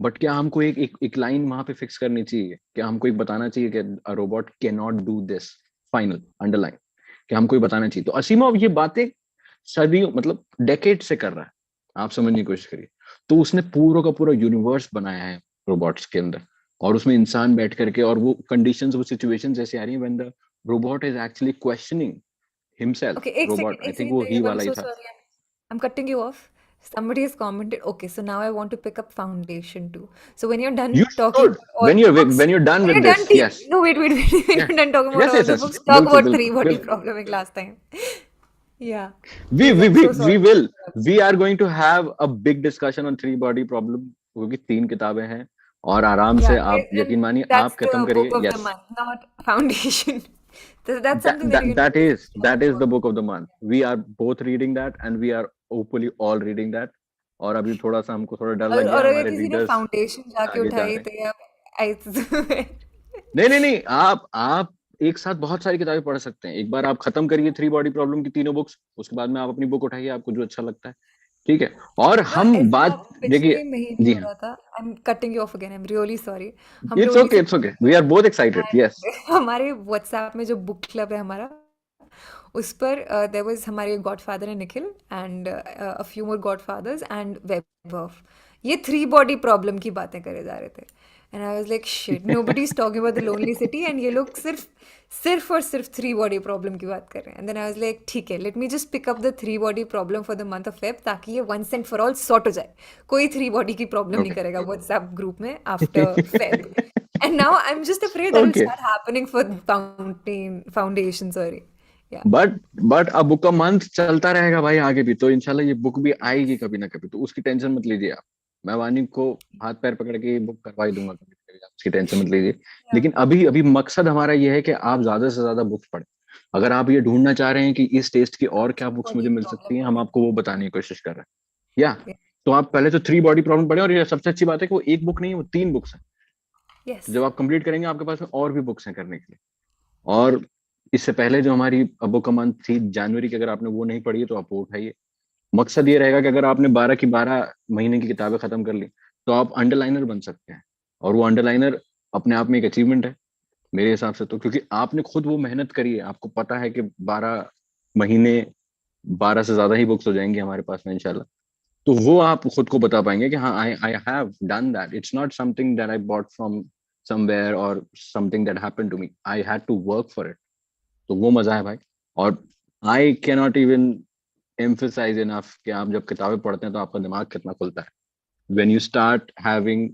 But क्या हमको एक लाइन वहां पे फिक्स करनी चाहिए? क्या हमको एक बताना चाहिए कि a robot can not do this, final underline? क्या हमको ये बताना चाहिए? तो असीमोव ये बातें सदियों, मतलब डेकेड से कर रहा है. आप समझने की कोशिश करिए. तो उसने पूरा का पूरा यूनिवर्स बनाया है रोबोट्स के अंदर, और उसमें इंसान बैठ करके, और वो कंडीशंस, वो सिचुएशंस ऐसे आ रही है when the robot is actually questioning himself. Okay, Robot, I एक think second, वो he Tayyab, I'm वाला ही so था. sorry. I'm cutting you off. Somebody has commented, okay, so now I want to pick up foundation too. So when you're done You talking should, about all the books, when you're done when with you're this, done, yes. no, wait. When Yeah. you're done talking about Yes, all yes, the yes. books, talk बिल्कुल about three बिल्कुल body बिल्कुल. problem like last time. Yeah, we please, we I'm we so we sorry. will we are going to have a big discussion on three body problem, क्योंकि 3 किताबें हैं और आराम Yeah, से आप and यकीन मानिए that's आप खत्म the book करिए. of the Yes. month, not foundation. That's that, something that you that can that do with is all that is the books. book of the month. We are both reading that and we are hopefully all reading that. और अभी थोड़ा सा हमको थोड़ा डर लग गया, और अगर हमारे किसी ने रीडर्स फाउंडेशन जाके आगे जा उठाई रहे हैं. तो यार आई swear. नहीं, आप एक साथ बहुत सारी किताबें पढ़ सकते हैं. एक बार आप खत्म करिए थ्री बॉडी प्रॉब्लम की तीनों बुक्स, उसके बाद में आप अपनी बुक उठाइए, आपको जो अच्छा लगता है. ठीक है. और ना हम ऐसा बात पिछले देखिए. महीने जी हो हाँ. रहा था. I am cutting you off again, I am really sorry. Hmm it's lonely okay, it's city okay, we are both excited. Yes. And हमारे व्हाट्सएप में जो बुक क्लब है हमारा, उस पर देयर वाज हमारे गॉडफादर है Nikhil and a few more godfathers and Vaibhav. ये थ्री बॉडी प्रॉब्लम की बातें करे जा रहे थे and I was like shit, nobody is talking about the lonely city and ये लोग सिर्फ सिर्फ और सिर्फ थ्री बॉडी प्रॉब्लम की बात कर रहे हैं. And then I was like ठीक है, let me just pick up the three body problem for the month of Feb, ताकि ये once and for all sort हो जाए. कोई थ्री बॉडी की प्रॉब्लम नहीं ओके. करेगा व्हाट्सएप ग्रुप में after Feb. And now I'm just afraid that will okay. start happening for foundation, sorry. Yeah. But अब बुक का मंथ चलता रहेगा भाई आगे भी, तो इंशाल्लाह ये बुक भी आएगी कभी ना कभी, तो उसकी टेंशन मत लीजिए आप. मैं वानी को हाथ पैर पकड़ के बुक करवा ही दूंगा कभी ना कभी, आप उसकी टेंशन मत लीजिए. Yeah. लेकिन अभी अभी मकसद हमारा ये है कि आप ज्यादा से ज्यादा बुक्स पढ़ें. अगर आप ये ढूंढना चाह रहे हैं कि इस टेस्ट की और क्या बुक्स मुझे Body मिल सकती problem हैं, हम वाली. आपको वो बताने की कोशिश कर रहे हैं. या Yeah. तो आप पहले तो थ्री बॉडी प्रॉब्लम पढ़ें, और ये सबसे अच्छी बात है कि वो एक बुक नहीं है, वो 3 बुक्स हैं. Yes. जब आप कंप्लीट करेंगे आपके पास में और भी बुक्स हैं करने के लिए. और इससे पहले जो हमारी बुक का मंथ थी जनवरी की, अगर आपने वो नहीं पढ़ी है तो आप वो उठाइए. मकसद ये रहेगा कि अगर आपने 12 की 12 महीने की किताबें खत्म कर ली तो आप अंडरलाइनर बन सकते हैं. और वो अंडरलाइनर अपने आप में एक अचीवमेंट है मेरे हिसाब से, तो क्योंकि आपने खुद वो मेहनत करी है, आपको पता है कि 12 महीने 12 से ज्यादा ही बुक्स हो जाएंगी हमारे पास में इंशाल्लाह. तो वो आप खुद को बता पाएंगे कि हाँ, I have done that. It's not something that I bought from somewhere और something that happened to me. I had to work for it. तो वो मजा है भाई. और I can not even emphasise enough कि आप जब किताबें पढ़ते हैं तो आपका दिमाग कितना खुलता है. When you start having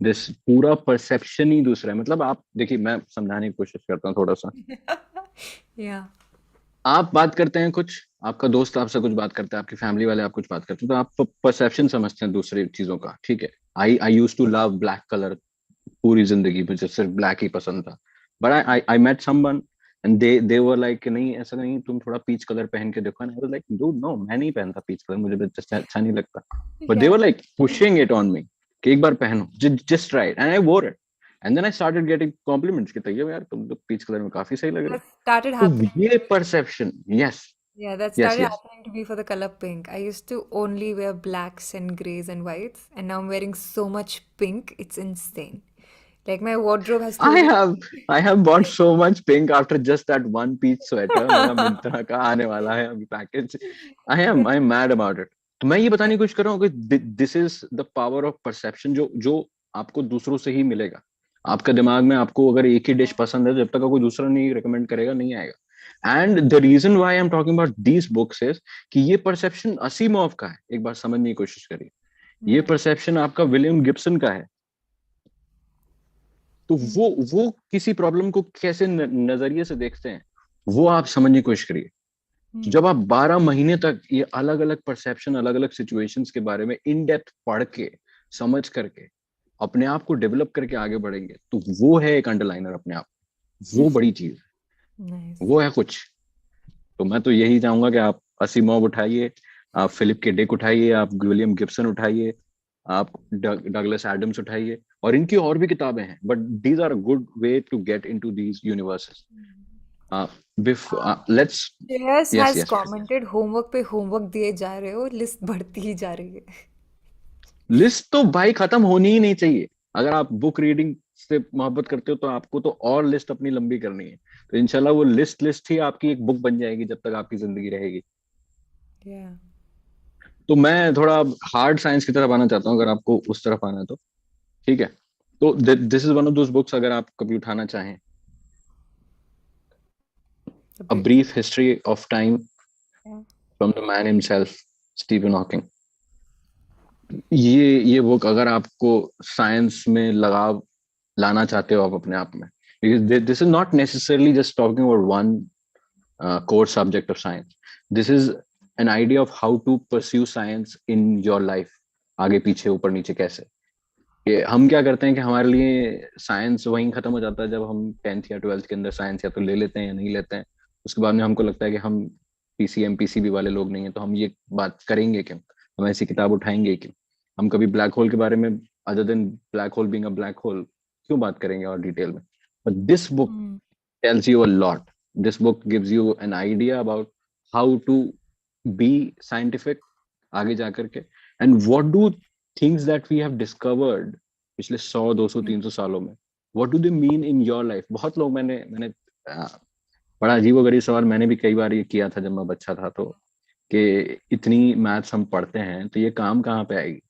this पूरा परसेप्शन ही दूसरा है. मतलब आप देखिए, मैं समझाने की कोशिश करता हूँ थोड़ा सा. Yeah. आप बात करते हैं कुछ, आपका दोस्त आपसे कुछ बात करता है, आपकी फैमिली वाले आप कुछ बात करते हैं, तो आप परसेप्शन समझते हैं दूसरी चीजों का. ठीक है. I use to love black colour. पूरी जिंदगी मुझे सिर्फ ब्लैक ही पसंद था. But I met someone and they were like नहीं, ऐसा नहीं, तुम थोड़ा पीच कलर पहन के देखो. And I was like dude no, मैं नहीं पहनता पीच कलर, मुझे अच्छा नहीं लगता. But they Yeah. Were like pushing it on me कि एक बार पहनो, just try it. And I wore it. And then I started getting compliments कि तैयब यार तुम तो पीच कलर में काफी सही लग रहे That हो. started तो happening ये to me. Perception. Yes. Yeah, that yes. started yes. happening to me for the color pink. I used to only wear blacks and grays and whites, and now I'm wearing so much pink. It's insane. Like my wardrobe has I told me. have I have bought so much pink after just that one peach sweater. मेरा मिंत्रा का आने वाला है अभी package. I'm mad about it. तो मैं ये बताने की कोशिश कर रहा हूँ कि this is the power of perception, जो आपको दूसरों से ही मिलेगा. आपका दिमाग में आपको अगर एक ही डिश पसंद है, जब तक कोई दूसरा नहीं रिकमेंड करेगा नहीं आएगा. And the reason why I am talking about these books is कि ये परसेप्शन असीमोव का है. एक बार समझने की कोशिश करिए. ये Yeah. परसेप्शन आपका विलियम गिब्सन का है. तो वो किसी प्रॉब्लम को कैसे नजरिए से देखते हैं, वो आप समझने की कोशिश करिए. तो जब आप 12 महीने तक ये अलग अलग परसेप्शन, अलग अलग सिचुएशंस के बारे में इन डेप्थ पढ़ के, समझ करके, अपने आप को डेवलप करके आगे बढ़ेंगे, तो वो है एक अंडरलाइनर अपने आप. वो बड़ी चीज है, Nice. वो है कुछ. तो मैं तो यही चाहूंगा कि आप असीमोव उठाइए, आप फिलिप के डिक उठाइए, आप विलियम गिब्सन उठाइए, आप डगलस एडम्स उठाइए. और इनकी और भी किताबें हैं, but these are a good way to get into these universes. Let's. Shreyas yes. has yes. commented homework पे होमवर्क दिए जा रहे हो, लिस्ट बढ़ती ही जा रही है. लिस्ट तो भाई खत्म होनी ही नहीं चाहिए. अगर आप बुक रीडिंग से मोहब्बत करते हो तो आपको तो और लिस्ट अपनी लंबी करनी है. तो इंशाल्लाह वो लिस्ट ही आपकी एक बुक बन जाएगी जब तक आपकी जिंदगी रहेगी. Yeah. तो मैं थोड़ा हार्ड साइंस की तरफ आना चाहता हूँ, अगर आपको उस तरफ आना है तो. ठीक है. तो this is one of those books, अगर आप कभी उठाना चाहें. A Brief History of Time Yeah. from the man himself, Stephen Hawking. ये बुक अगर आपको साइंस में लगाव लाना चाहते हो आप अपने आप में, because this is not necessarily just talking about one core subject of science. This is an idea of how to pursue science in your life. आगे पीछे ऊपर नीचे कैसे, कि हम क्या करते हैं कि हमारे लिए साइंस वहीं खत्म हो जाता है जब हम 10th या 12th के अंदर साइंस या तो ले लेते हैं या नहीं लेते हैं। उसके बाद में हमको लगता है कि हम पीसीएम पीसीबी वाले लोग नहीं है, तो हम ये बात करेंगे क्यों, हम ऐसी किताब उठाएंगे क्यों, हम कभी ब्लैक होल के बारे में other than black hole being a black hole क्यों बात करेंगे और डिटेल में। But this book tells you a lot. This book gives you an idea about how to be scientific आगे जाकर के, and what do things that we have discovered पिछले 100 200 300 सालों में, what do they mean in your life। बहुत लोग मैंने बड़ा अजीबोगरीब सवाल मैंने भी कई बार ये किया था जब मैं बच्चा था, तो कि इतनी मैथ्स हम पढ़ते हैं तो ये काम कहाँ पे आएगी,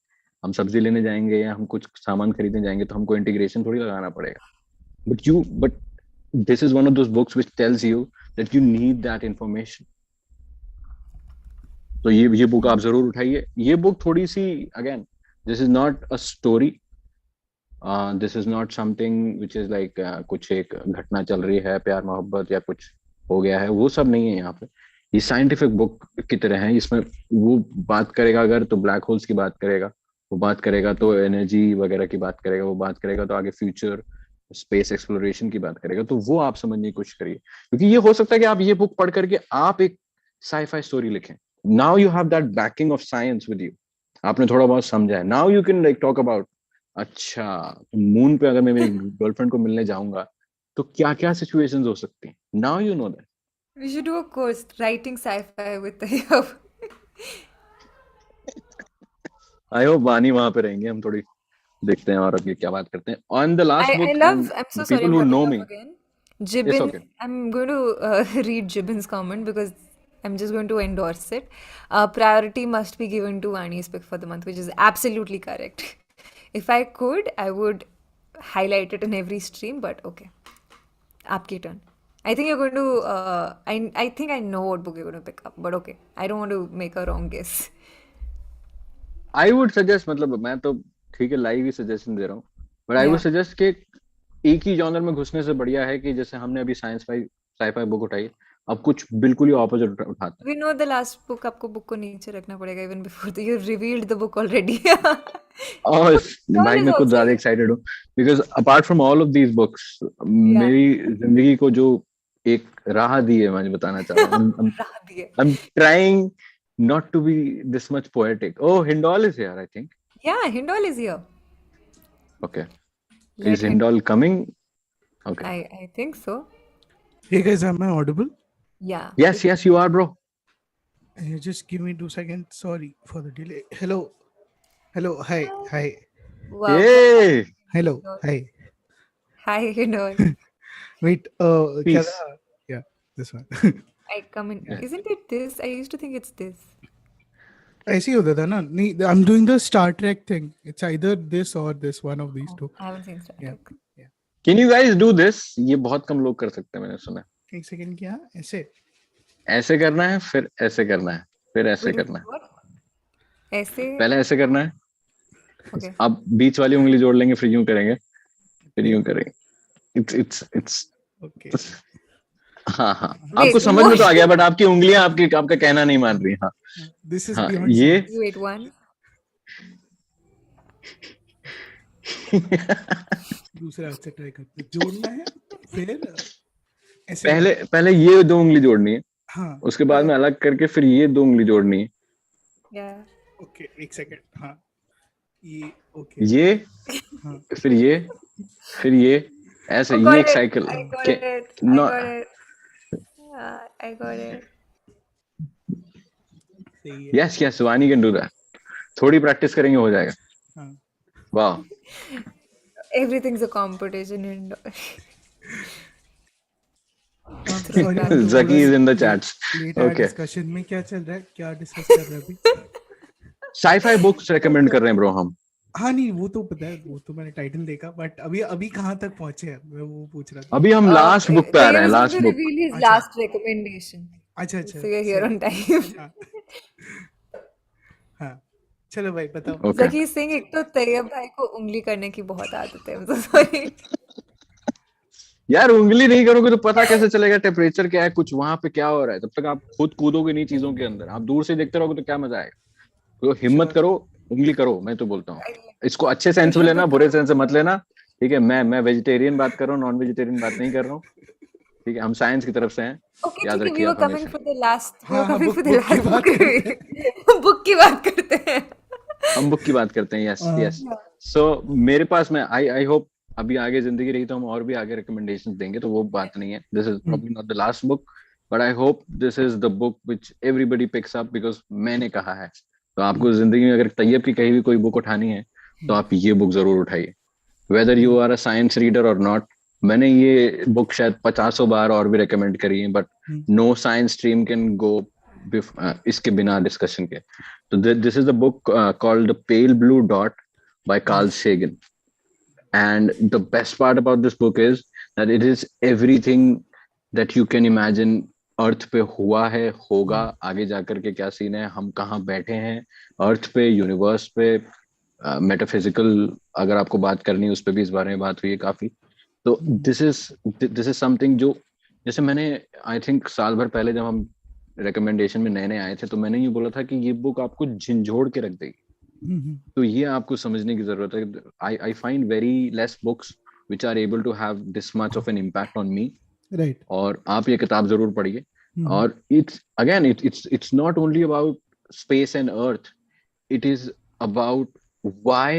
हम सब्जी लेने जाएंगे या हम कुछ सामान खरीदने जाएंगे तो हमको इंटीग्रेशन थोड़ी लगाना पड़ेगा। but this is one of those books which tells you that you need that information। तो ये बुक आप जरूर उठाइए। ये बुक थोड़ी सी, again, this is not a story, this is not something which is like कुछ एक घटना चल रही है, प्यार मोहब्बत या कुछ हो गया है, वो सब नहीं है यहाँ पे। ये साइंटिफिक बुक की तरह है। इसमें वो बात करेगा अगर तो ब्लैक होल्स की बात करेगा, वो बात करेगा तो एनर्जी वगैरह की बात करेगा, वो बात करेगा तो आगे फ्यूचर स्पेस एक्सप्लोरेशन की बात करेगा। तो वो आप समझने की कोशिश करिए, क्योंकि ये हो सकता है कि आप ये बुक पढ़ करके आप एक साईफाई स्टोरी लिखें। Now you have that banking of science with you, आपने थोड़ा बहुत समझा है। Now you can like talk about, अच्छा मून पे अगर मैं मेरी गर्लफ्रेंड को मिलने जाऊंगा तो क्या क्या सिचुएशंस हो सकती हैं। Now you know that. We should do a course, writing sci-fi with Tayyab. I hope वानी वहां पे रहेंगे, हम थोड़ी देखते हैं और अब ये क्या बात करते हैं on the last I book. love, and I'm so the sorry, people I'm who cutting know you me, off again. It's Jibin, okay. I'm going to read Jibin's comment because I'm just going to endorse it. Priority must be given to Vaani's pick for the month, which is absolutely correct. If I could, I would highlight it in every stream, but okay. Aapki turn. I think you're going to, I think I know what book you're going to pick up, but okay. I don't want to make a wrong guess. I would suggest, मतलब मैं तो ठीक है live ही suggestion दे रहा हूँ, but I would Yeah. Suggest कि एक ही genre में घुसने से बढ़िया है कि जैसे हमने अभी साइफाई बुक उठाई, अब कुछ बिल्कुल ही ऑपोजिट उठाते We know the last book, आपको book को नीचे रखना पड़ेगा even before you revealed the book already. हैं। और Hindol भाई is मैं कुछ also ज्यादा here. एक्साइटेड हूँ, because apart from all of these books Yeah. मेरी जिंदगी को जो एक राह दी है, मैं बताना चाह रहा हूँ। राह दिए. I'm trying not to be this much poetic. Oh, Hindol is here, I think. Yeah, Hindol is here. Okay. Let Is him. Hindol coming? Okay. I think so. Hey guys, am I audible? Yeah. Yes, yes, you are, bro. Just give me 2 seconds. Sorry for the delay. Hello. Hello. Hi. Hi. Wow. Hey, Hello. Hindol. Hi. Hi, Hindol. Wait. क्या peace. था? Yeah, this one. I come in. Isn't it this? I used to think it's this. ऐसे ही होता था ना? नहीं, I'm doing the Star Trek thing. It's either this or this, one of these Oh, two. I haven't seen Star Yeah. Trek. Yeah. Can you guys do this? ये बहुत कम लोग कर सकते हैं, मैंने सुना। एक सेकंड क्या? ऐसे. ऐसे करना है, फिर ऐसे करना है, फिर ऐसे Wait, करना है। what? ऐसे. पहले ऐसे करना है, Okay. अब बीच वाली उंगली जोड़ लेंगे, फिर यूं करेंगे, फिर यूं करेंगे। It's Okay. हाँ हाँ, Wait, आपको समझ में तो आ what? गया, बट आपकी उंगलियां आपका कहना नहीं मान रही। हाँ This is हाँ, beyond ये science. Wait, one. दूसरा हाथ से ट्राई करते. जोड़ना है, फिर ऐसे. पहले ये दो उंगली जोड़नी है, हाँ. उसके बाद में अलग करके फिर ये दो उंगली जोड़नी है। Yeah. Okay. एक सेकंड. हाँ. ये. Okay. ये हाँ. फिर ये ऐसे, Oh, ये got एक it. साइकिल I got के it. I नॉ got it. Yeah, I got it. सही है. यस यस, वानी कैन डू दैट। थोड़ी प्रैक्टिस करेंगे हो जाएगा। हाँ. वाह। Everything's a competition in. Sorry, हम तो Zaki is in the पूरा chats. late आया Okay. discussion में. क्या चल रहा है? क्या डिस्कस कर रहे हैं अभी? साईफाई बुक्स रेकमेंड कर रहे हैं ब्रो हम। हाँ नहीं वो तो पता है, वो तो मैंने टाइटल देखा, बट अभी अभी कहाँ तक पहुंचे हैं मैं वो पूछ रहा था। अभी हम लास्ट बुक पे आ रहे Tayyab हैं, is going last to book. reveal his अच्छा last recommendation. अच्छा अच्छा So you're here सही। on time. हाँ हाँ चलो भाई बताओ। It's okay like he's saying एक तो तैयब भाई को उंगली करने की बहुत आदत है. I'm so sorry. यार, उंगली नहीं करोगे तो पता कैसे चलेगा टेम्परेचर क्या है, कुछ वहां पे क्या हो रहा है? तब तक आप खुद कूदोगे नहीं चीजों के अंदर, आप दूर से देखते रहोगे तो क्या मजा आएगा? तो हिम्मत श्योर। करो, उंगली करो, मैं तो बोलता हूँ। I इसको अच्छे you सेंस में should लेना, बुरे become. सेंस से मत लेना। ठीक है, मैं वेजिटेरियन बात कर रहा हूँ, नॉन वेजिटेरियन बात नहीं कर रहा हूँ। ठीक है, हम साइंस की तरफ से हैं, Okay, याद ठीक है. We रखिए were आप coming हमेशा। for the last. We were हाँ हाँ coming book for the book की last बात book करते हैं। review. Book की बात करते हैं. हम बुक की बात करते हैं, यस हाँ यस। सो मेरे पास में आई आई होप अभी आगे जिंदगी रही तो हम और भी आगे रिकमेंडेशंस देंगे, तो वो बात नहीं है। This is hmm, probably not the last book, but I hope this is the book which everybody picks up because मैंने कहा है। तो आपको जिंदगी में अगर तैयब की कहीं भी कोई बुक उठानी है तो आप ये बुक जरूर उठाइए, whether you are a science reader और नॉट। मैंने ये बुक शायद 50 बार और भी रिकमेंड करी है, but hmm, no science stream can go इसके बिना डिस्कशन के। तो this is the book called the pale blue dot by Carl yes, Sagan. And the best part about this book is that it is everything that you can imagine अर्थ पे हुआ है, होगा, हम्म, आगे जाकर के क्या सीन है, हम कहाँ बैठे हैं अर्थ पे, यूनिवर्स पे, मेटाफिजिकल अगर आपको बात करनी है उस पर भी इस बारे में बात हुई है काफी। तो हम्म, दिस इज समथिंग जो, जैसे मैंने आई थिंक साल भर पहले जब हम रिकमेंडेशन में नए नए आए थे तो मैंने ये बोला था कि ये बुक आपको झिंझोड़ के रख देगी। हम्म, तो ये आपको समझने की जरूरत है। I find very less books which are able to have this much of an impact on me. Right. और आप ये किताब जरूर पढ़िए। हम्म, और it's not only about space and earth, it is about why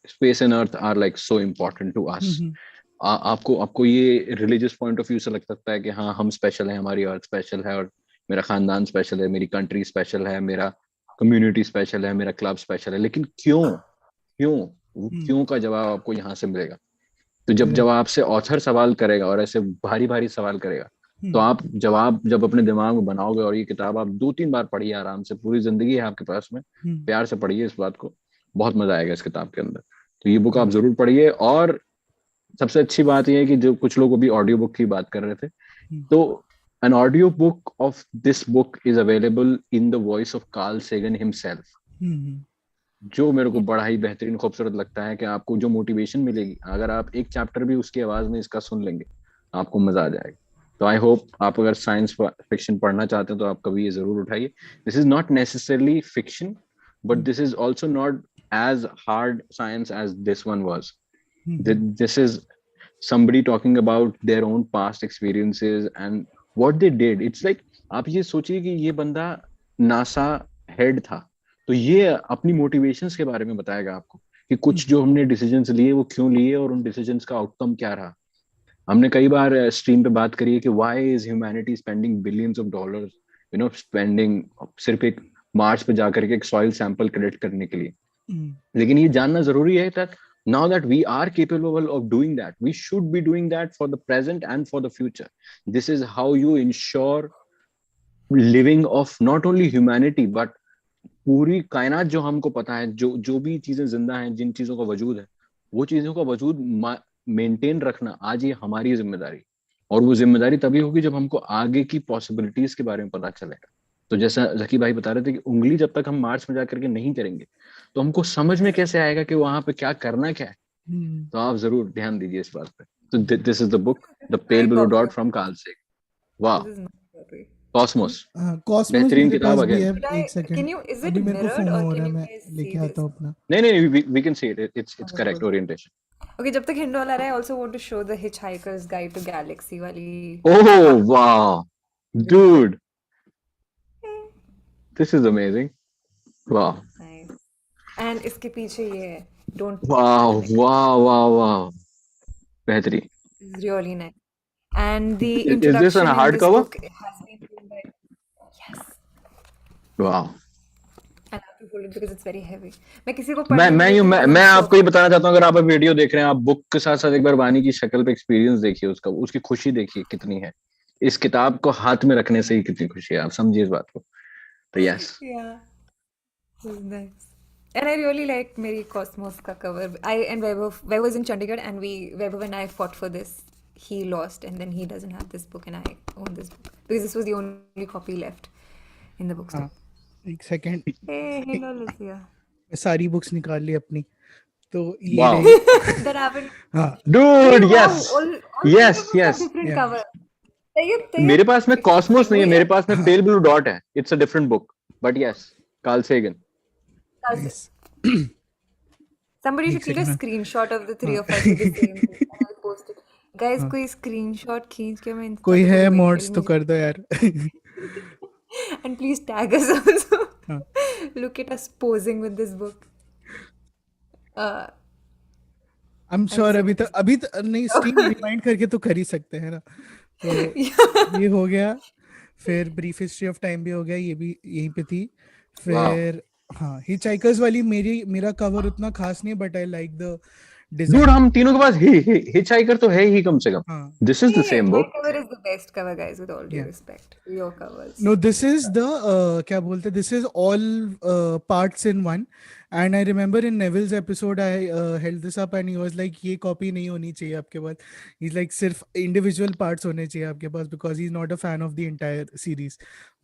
space and earth are like so important to us. हम्म, आपको आपको ये रिलीजियस पॉइंट ऑफ व्यू से लग सकता है कि हाँ हम स्पेशल हैं, हमारी अर्थ स्पेशल है, और मेरा खानदान स्पेशल है, मेरी कंट्री स्पेशल है, मेरा कम्युनिटी स्पेशल है, मेरा क्लब स्पेशल है। लेकिन क्यों, क्यों, वो हम्म, क्यों का जवाब आपको यहाँ से मिलेगा। तो जब जब राइट। आपसे ऑथर सवाल करेगा और ऐसे भारी भारी सवाल करेगा, तो हम्म, आप जवाब जब अपने दिमाग में बनाओगे, और ये किताब आप 2-3 बार पढ़िए आराम से, पूरी जिंदगी है आपके पास में, हम्म, प्यार से पढ़िए इस बात को, बहुत मजा आएगा इस किताब के अंदर। तो ये बुक आप हाँ, जरूर पढ़िए। और सबसे अच्छी बात यह है कि जो कुछ लोग अभी ऑडियो बुक की बात कर रहे थे, हम्म, तो an audio book of this book is available in the voice of Carl Sagan himself, हम्म, जो मेरे को बड़ा ही बेहतरीन खूबसूरत लगता है कि आपको जो मोटिवेशन मिलेगी अगर आप एक चैप्टर भी उसकी आवाज में इसका सुन लेंगे, आपको मजा आ जाएगा। तो आई होप आप अगर साइंस फिक्शन पढ़ना चाहते हैं तो आप कभी ये जरूर उठाइए। This is not necessarily fiction, but hmm, this is also not as hard science as this one was. Hmm, This is somebody talking about their own past experiences and what they did. It's like आप ये सोचिए कि ये बंदा NASA head था, तो ये अपनी मोटिवेशंस के बारे में बताएगा आपको कि कुछ हम्म, जो हमने डिसीजंस लिए वो क्यों लिए और उन डिसीजंस का आउटकम क्या रहा। हमने कई बार स्ट्रीम पे बात करी है कि why is humanity spending billions of dollars, spending सिर्फ एक मार्स पे जाकर के एक सॉइल सैंपल कलेक्ट करने के लिए। हम्म, लेकिन ये जानना जरूरी है that now that we are capable of doing that, we should be doing that for the present and for the future. This is how you ensure living of not only humanity but पूरी कायनात जो हमको पता है, जो जो भी चीजें जिंदा हैं, जिन चीजों का वजूद है, वो चीजों का वजूद मेंटेन रखना आज ये हमारी जिम्मेदारी। और वो जिम्मेदारी तभी होगी जब हमको आगे की पॉसिबिलिटीज के बारे में पता चलेगा। तो जैसा जकी भाई बता रहे थे कि उंगली जब तक हम मार्स में जाकर के नहीं करेंगे तो हमको समझ में कैसे आएगा कि वहां पे क्या करना क्या है। हम्म, तो आप जरूर ध्यान दीजिए इस बात पे। तो this is the book the My pale blue copy dot of from Carl Sagan. वाह, this is my copy. Cosmos, हाँ कॉस्मोस बेहतरीन मेरे किताब पास भी अगेन। है। Should I? एक second, Can you? Is it अभी मेरे को mirrored फोन or हो रहा can है, you मैं guys see लेके आता this? हूँ अपना। नहीं नहीं, we can see it, it's Okay, correct cool. Orientation. Okay, जब तक हिंडोल आ रहा है, I also want to show the Hitchhiker's Guide to Galaxy वाली ओह वाह read. Dude, this is amazing. वाह Nice. And इसके पीछे ये है, don't वाह panic. वाह वाह वाह, बेहतरीन। It's really nice. And the is this an introduction in hard this cover? book has been written by. Yes. वाह, I have to hold it because it's very heavy. मैं किसी को मैं पढ़ने नहीं मैं यूं देती मैं because I'm मैं so आपको ये afraid. बताना चाहता हूँ, अगर आप वीडियो देख रहे हैं, आप बुक के साथ साथ एक बार वानी की शक्ल पे एक्सपीरियंस देखिए, उसका उसकी खुशी देखिए कितनी है। इस किताब को हाथ में रखने से ही कितनी खुशी है, आप समझिए इस बात को। तो yes, Yeah, this is nice. And I really like Mary Cosmos ka cover. I and Vaibhav was in Chandigarh, and Vaibhav and I fought for this. He lost, and then he doesn't have this book, and I own this book because this was the only copy left in the bookstore. हाँ, एक second, Hey, Hindol is here. सारी books निकाल ली अपनी, तो ये Wow. रही. That happened. हाँ, Dude, Wow, yes. all Yes, three books yes. have different Yeah. cover. Tayyab, मेरे पास में कॉस्मोस नहीं है, we मेरे have- पास में पेल ब्लू डॉट है. It's a different book, but yes, Carl Sagan. nice. Somebody एक should take a second, screenshot of the three of us with the same thing and I'll post it. Guys, कोई screenshot खींच के मैं Insta कोई पे है भेजूंगी, mods तो tell कर दो यार. me. And please tag us also. हाँ. Look at us posing with this book. I'm sure so अभी तक नहीं, स्ट्रीम रिमाइंड करके तो कर ही सकते हैं ना. तो ये हो गया, फिर ब्रीफ हिस्ट्री ऑफ टाइम भी हो गया, ये भी यहीं पे थी. फिर हाँ, हिचहाइकर्स वाली मेरा कवर उतना खास नहीं है, but I like the design. Dude, हम तीनों के पास हिचहाइकर तो है ही कम से कम. हाँ. This is the same my book. cover is the best cover, guys, with all due Yeah. respect. Your covers. No, this is the क्या बोलते हैं, this is all parts in one. And I remember in Neville's episode I held this up and he was like, ये copy नहीं होनी चाहिए आपके पास. He's like, सिर्फ individual parts होने चाहिए आपके पास, because he's not a fan of the entire series.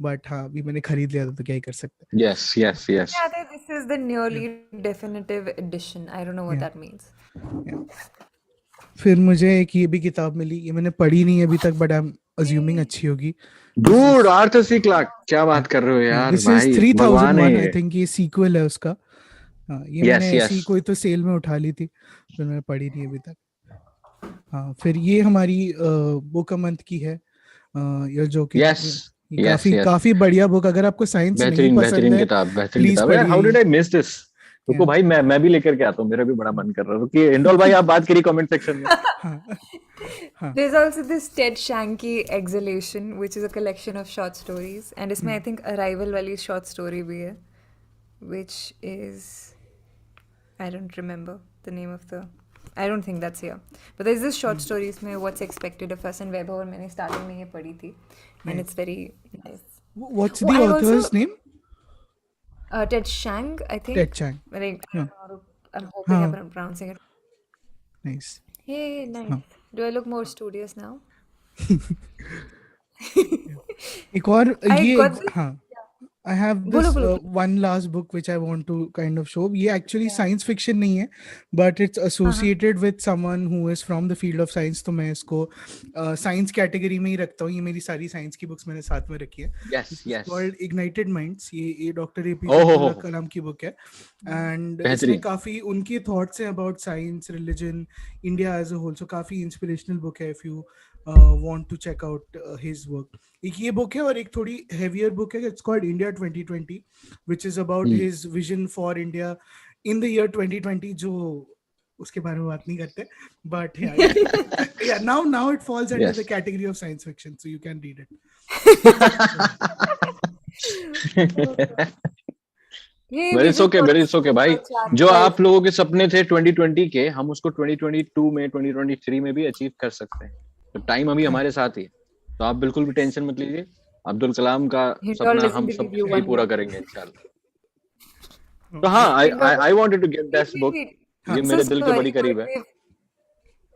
But हाँ, भी मैंने खरीद लिया था, तो क्या ही कर सकते हैं. Yes, yes, yes. Yeah, this is the nearly definitive edition. I don't know what Yeah. that means. फिर मुझे एक ये भी किताब मिली, ये मैंने पढ़ी नहीं है अभी तक, but I'm assuming अच्छी होगी. Dude, Arthur C. Clarke, क्या बात कर रहे हो यार This भाई, is भगवान है 3001, I ये. think ये sequel है उसका. हाँ, ये Yes, मैंने yes. ऐसी कोई तो सेल में उठा ली थी, तो मैंने पढ़ी नहीं अभी तक. हाँ, फिर ये हमारी बुक अ मंथ की है, ये जो कि Yes, ये yes, yes. काफी बढ़िया बुक. अगर आपको साइंस नहीं बेहतरीन पसंद बेहतरीन है, किताब, बेहतरीन please किताब यार. How पढ़िए. did I miss this? रुको Yeah. भाई, मैं भी लेकर के आता हूँ, मेरा भी बड़ा मन कर रहा है. रुकिए, हिंडोल भाई, आप बात करिए कमेंट सेक्शन में. हाँ. There's also this Ted Shanky Exhalation, which is a collection of short stories. And इसमें I think Arrival वाली short story भी है, which is, I don't remember the name of the, I don't think that's here. But there's this short story इसमें What's Expected of Us, and Vaibhav और मैंने starting में ये पढ़ी थी, and it's very nice. What's Oh, the I author's also- name? Ted Chiang, I think. Ted Chiang. But I don't Yeah. know how to, I'm hoping Huh. I'm pronouncing it. Nice. Hey, nice. Do I look more studious now? एक और I ये got this- हाँ, I have बोलो, this बोलो. one last book which I want to kind of show. ये actually science fiction नहीं है, but it's associated with someone who is from the field of science. तो मैं इसको science category में ही रखता हूँ. ये मेरी सारी science की books मैंने साथ में रखी है. Yes, This is yes. called Ignited Minds. ये doctor APJ Oh, oh, Abdul oh. कलाम की बुक है, and बेहतरीन. इसमें काफी उनके thoughts हैं about science, religion, India as a whole. So काफी inspirational book है if you want to check out his work. एक ये book है और एक थोड़ी heavier book है. It's called India 2020, which is about his vision for India in the year 2020. जो उसके बारे में बात नहीं करते, but yeah, now it falls under Yes. the category of science fiction, so you can read it. ये But it's okay, but it's okay भाई. जो आप लोगों के सपने थे 2020 के, हम उसको 2022 में, 2023 में भी अचीव कर सकते हैं. तो टाइम अभी हमारे साथ ही है, तो आप बिल्कुल भी टेंशन मत लीजिए. अब्दुल कलाम का सपना हम सब ही पूरा करेंगे इंशाल्लाह. तो हाँ, I wanted to get this book. ये मेरे दिल के बड़ी करीब है.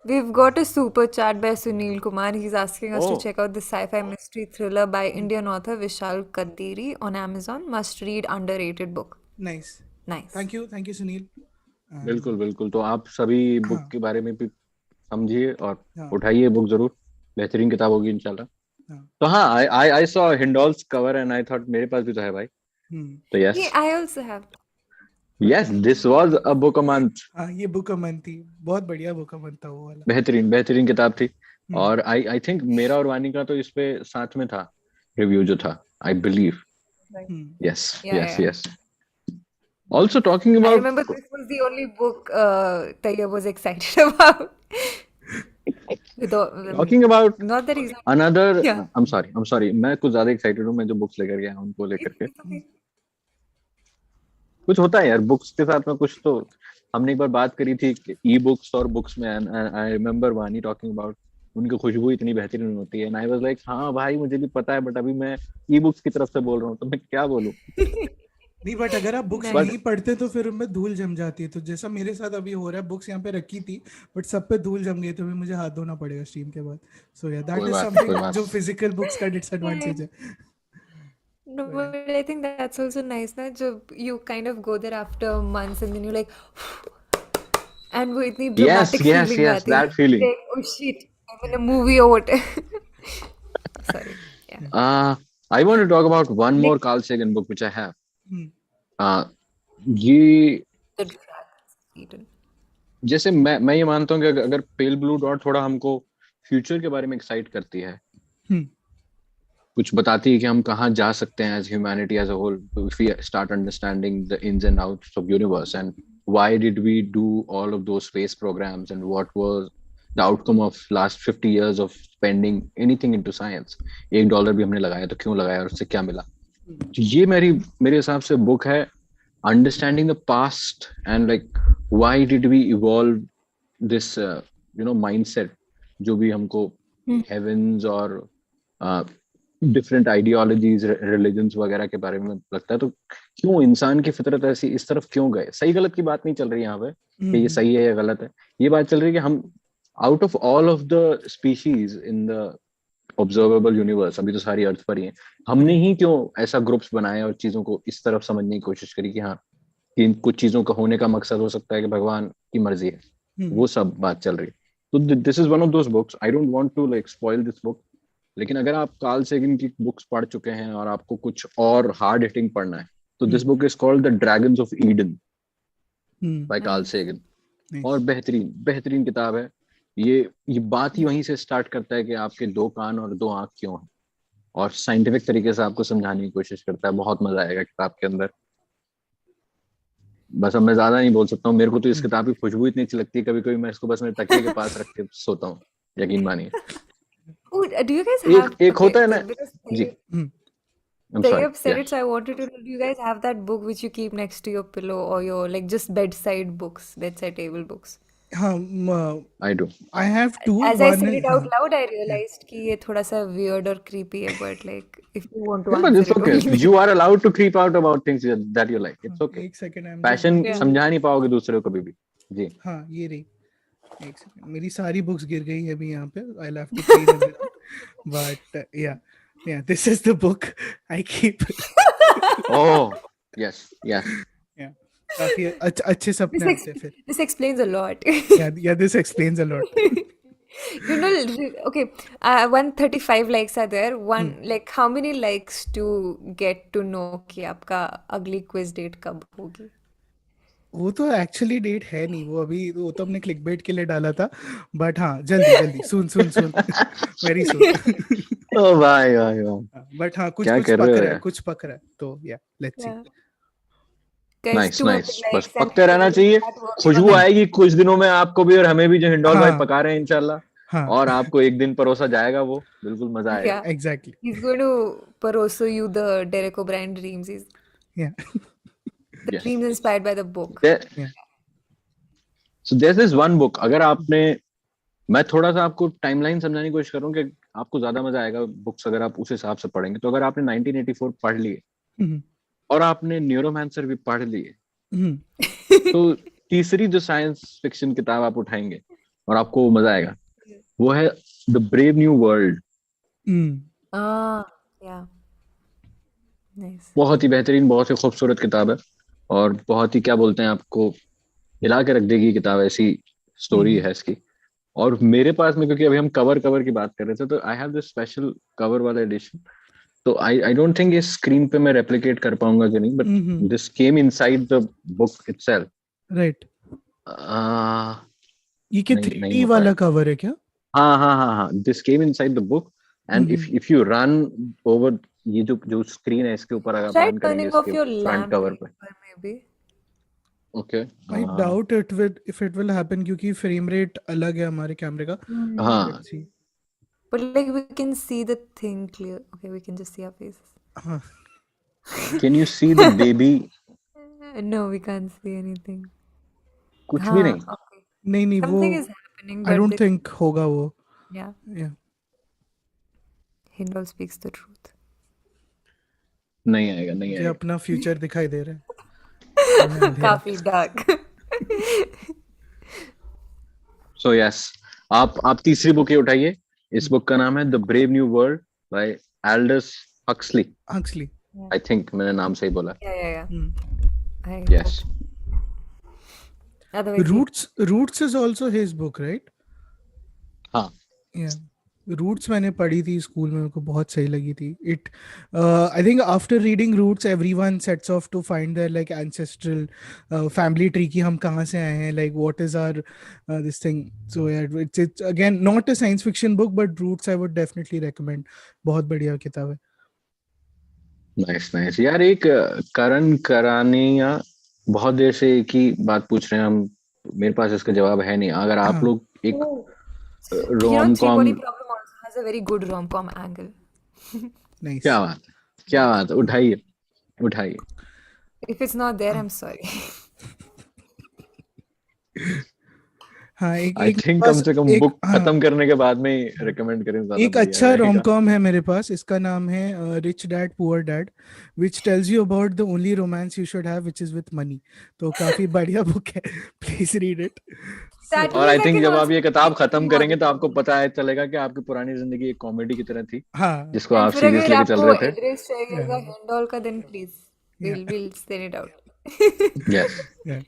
We've got a super chat by Sunil Kumar. He's asking us to Oh. check out the sci-fi mystery thriller by Indian author Vishal Kadiri on Amazon. Must read, underrated book. Nice. Nice. Thank you, Sunil. बिल्कुल बिल्कुल. तो आप सभी book के बारे में भी समझिए और उठाइए बुक जरूर. बेहतरीन किताब होगी इंशाल्लाह. तो हाँ, I saw Hindol's cover and I thought मेरे पास भी तो है भाई. तो yes. Yeah, I also have. Yes, this was a book a month. हाँ, ये बुक अमन थी, बहुत बढ़िया बुक अमन था वो वाला. बेहतरीन किताब थी. और I think मेरा और वानी का तो इस पे साथ में था रिव्यू जो था, I believe. Yes, Yeah. yes. Also talking I about remember this was the only book Tayyab was excited about. talking about Not that he's another. Yeah. I'm sorry. मैं कुछ ज्यादा एक्साइटेड हूँ. मैं जो बुक्स लेकर गया हूँ उनको लेकर के. कुछ होता है यार बुक्स के साथ में. कुछ तो हमने एक बार बात करी थी ई बुक्स और बुक्स में. आई रिमेम्बर वानी टॉकिंग अबाउट उनकी खुशबू इतनी बेहतरीन होती है. एंड आई वाज लाइक हाँ भाई मुझे भी पता है, बट अभी मैं ई बुक्स की तरफ से बोल रहा हूँ, तो मैं क्या बोलूँ. नहीं, बट अगर आप बुक्स Nice. नहीं पढ़ते तो फिर उनमें धूल जम जाती है, तो जैसा मेरे साथ अभी हो रहा है, बुक्स यहाँ पे रखी थी बट सब पे धूल जम गई, तो भी मुझे हाथ धोना पड़ेगा स्ट्रीम के बाद. सो या दैट कोई इज बात नहीं, कोई समथिंग बात जो फिजिकल बुक्स का Yeah. डिसएडवांटेज है. No, So, yeah. but I think that's also nice, na? जब you kind of go there after months and then you're like, and वो इतनी yes, dramatic yes, feeling yes, आती है, that feeling. like oh shit, I'm in a movie or what? Sorry, yeah. uh I want to talk about one more Nick, Carl Sagan book which I have. Hmm. uh ये the Dragon's Eden. जैसे मैं ये मानता हूँ कि अगर पेल blue dot थोड़ा हमको फ्यूचर के बारे में एक्साइट करती है, Hmm. कुछ बताती है कि हम कहाँ जा सकते हैं as humanity as a whole, if we start understanding the ins and outs of universe and why did we do all of those space programs and what was the outcome of last 50 years of spending anything into science. $1 भी हमने लगाया तो क्यों लगाया और उससे क्या मिला. तो ये मेरे हिसाब से बुक है understanding the past and like why did we evolve this mindset जो भी हमको heavens और डिफरेंट आइडियोलॉजीज रिलीजन्स वगैरह के बारे में लगता है. तो क्यों इंसान की फितरत ऐसी इस तरफ क्यों गए. सही गलत की बात नहीं चल रही यहाँ पे कि ये सही है या गलत है, ये बात चल रही है कि हम out of all of the species in the observable universe, अभी तो सारी अर्थ पर ही है, हमने ही क्यों ऐसा ग्रुप्स बनाए और चीजों को इस तरफ समझने की कोशिश करी कि हाँ, कि कुछ चीजों का होने का मकसद हो सकता है कि भगवान की मर्जी है. वो सब बात चल रही है. तो this is one of those books. I don't want to like spoil this book, लेकिन अगर आप कार्ल सेगन की बुक्स पढ़ चुके हैं और आपको कुछ और हार्ड हिटिंग पढ़ना है तो this book is called the dragons of Eden by Carl Sagan. और बेहतरीन बेहतरीन किताब है. ये बात ही वहीं से स्टार्ट करता है कि आपके 2 कान और 2 आंख क्यों हैं, और साइंटिफिक तरीके से आपको समझाने की कोशिश करता है. बहुत मजा आएगा किताब के अंदर. बस अब मैं ज्यादा नहीं बोल सकता हूँ. मेरे को तो इस किताब की खुशबू इतनी अच्छी लगती है, कभी कभी मैं इसको बस मेरे तकिए के पास रख के सोता हूँ, यकीन मानिए. Oh, do you guys have एक होता है ना because ji. I'm sorry. Tayyab said Yeah. it, so I wanted to know, do you guys have that book which you keep next to your pillow or your like just bedside books, bedside table books? I do. I have two. As I One said is it out loud, I realized कि ये थोड़ा सा weird और creepy है, but like if you want to No, but answer it's it okay. only. You are allowed to creep out about things that you like. It's okay. एक second, I am just passion going to. समझा नहीं पाओगे दूसरे को कभी भी. जी. हाँ, ये रही. एक सेकंड, मेरी सारी बुक्स गिर गई है अभी यहाँ पे. I have to clean everything, but ya this is the book I keep. Oh, yes, yes. या काफी अच्छे सपने आते हैं फिर. This explains a lot. या this explains a lot. You know, okay, 135 likes are there. One like how many likes to get to know कि आपका अगली quiz date कब होगी? वो तो एक्चुअली डेट है नहीं, वो अभी वो तो हमने क्लिकबेट के लिए डाला था, बट हाँ जल्दी जल्दी सुन वेरी सुन. Oh, भाई. बट हाँ कुछ क्या कुछ कर पक रहे हो रहा है, यार. कुछ पक रहा है, तो या let's see. Yeah. Guys, nice 200 nice. बस likes and पकते रहना we'll चाहिए. start working on Khushboo it. आएगी कुछ दिनों में आपको भी और हमें भी, जो हिंडोल भाई हाँ पका रहे हैं इंशाल्लाह. हाँ और आपको एक दिन परोसा जाएगा, वो बिल्कुल मजा आएगा. Yeah, exactly. he's going to Paroso you the Derek O'Brien dreams. He's या the Yes. dreams inspired by the book. या So there's this one book. अगर आपने, मैं थोड़ा सा आपको टाइमलाइन समझाने की कोशिश कर रहा हूँ कि आपको ज्यादा मजा आएगा बुक्स अगर आप उस हिसाब से पढ़ेंगे. तो अगर आपने 1984 पढ़ लिए और आपने न्यूरोमैंसर भी पढ़ लिए, तो तीसरी जो साइंस फिक्शन किताब आप उठाएंगे और आपको वो मजा आएगा, वो है the brave new world. Ah, yeah. Nice. बहुत ही बेहतरीन, बहुत ही खूबसूरत किताब है और बहुत ही, क्या बोलते हैं, आपको हिला के रख देगी किताब. ऐसी स्टोरी है इसकी. और मेरे पास में, क्योंकि अभी हम कवर की बात कर रहे थे, तो I have this special cover वाला एडिशन. तो आई डोंट थिंक इस स्क्रीन पे मैं रेप्लिकेट कर पाऊंगा कि नहीं, but this came inside the book itself. Right. ये क्या नहीं 3D हो वाला पाया. कवर है क्या? हाँ. This came inside the book and if you run over, ये जो स्क्रीन है इसके ऊपर अगर Try रन करेंगे turning off इसके your फ्रंट lamp कवर पे. maybe. Okay. I doubt it will happen, क्योंकि फ्रेम रेट अलग है हमारे कैमरे का. हाँ. Let's see. But like we can see the thing clear. Okay, we can just see our faces. हाँ. Can you see the baby? No, we can't see anything. कुछ भी नहीं. Okay. नहीं वो Something is happening, I but don't think होगा वो. yeah, या Hindol speaks the truth. नहीं आएगा, नहीं मुझे आएगा। अपना फ्यूचर दिखाई दे रहा है और मैं अंधेरा। काफी डार्क। सो यस, आप तीसरी बुक ही उठाइए। इस बुक का नाम है the brave new world by Aldous Huxley. Huxley. I think मैंने नाम सही बोला। Yeah. I yes. hope. Otherwise, he Roots is also his book, right? हाँ। या रूट्स मैंने पढ़ी थी स्कूल में, मेरे को बहुत सही लगी थी it. I think after reading Roots everyone sets off to find their like ancestral family tree की हम कहाँ से आए हैं, like what is our this thing. So it's again not a science fiction book but Roots I would definitely recommend. बहुत बढ़िया किताब है। नाइस नाइस यार। एक करण करानिया बहुत देर से एक ही बात पूछ रहे हैं हम, मेरे पास इसका जवाब है नहीं। अगर आप हाँ, लोग एक Oh, rom com, Tripoli Problem also has a very good rom-com angle. Nice. क्या बात है, क्या बात है, उठाइए उठाइए। If it's not there, I'm sorry. हाँ, एक आई एक मेरे थिंक कम पास से कम एक, बुक हाँ, खत्म करने के बाद में ही रिकमेंड करें, ज्यादा एक बढ़िया अच्छा रोम रहेगा। कॉम है मेरे पास, इसका नाम है rich dad poor dad, which tells you about the only romance you should have which is with money. तो काफी बढ़िया बुक है, प्लीज रीड इट। That और means I I think can जब आप also ये किताब read खत्म more करेंगे तो books. आपको पता है चलेगा कि आपकी पुरानी जिंदगी एक कॉमेडी की तरह थी, हाँ, जिसको आप And फिर सीरियस अगर लेके चल आपको रहे थे। एड्रेस चाहिएगा yeah, हिंडोल का, then please yeah, we'll send it out. Yes. yeah,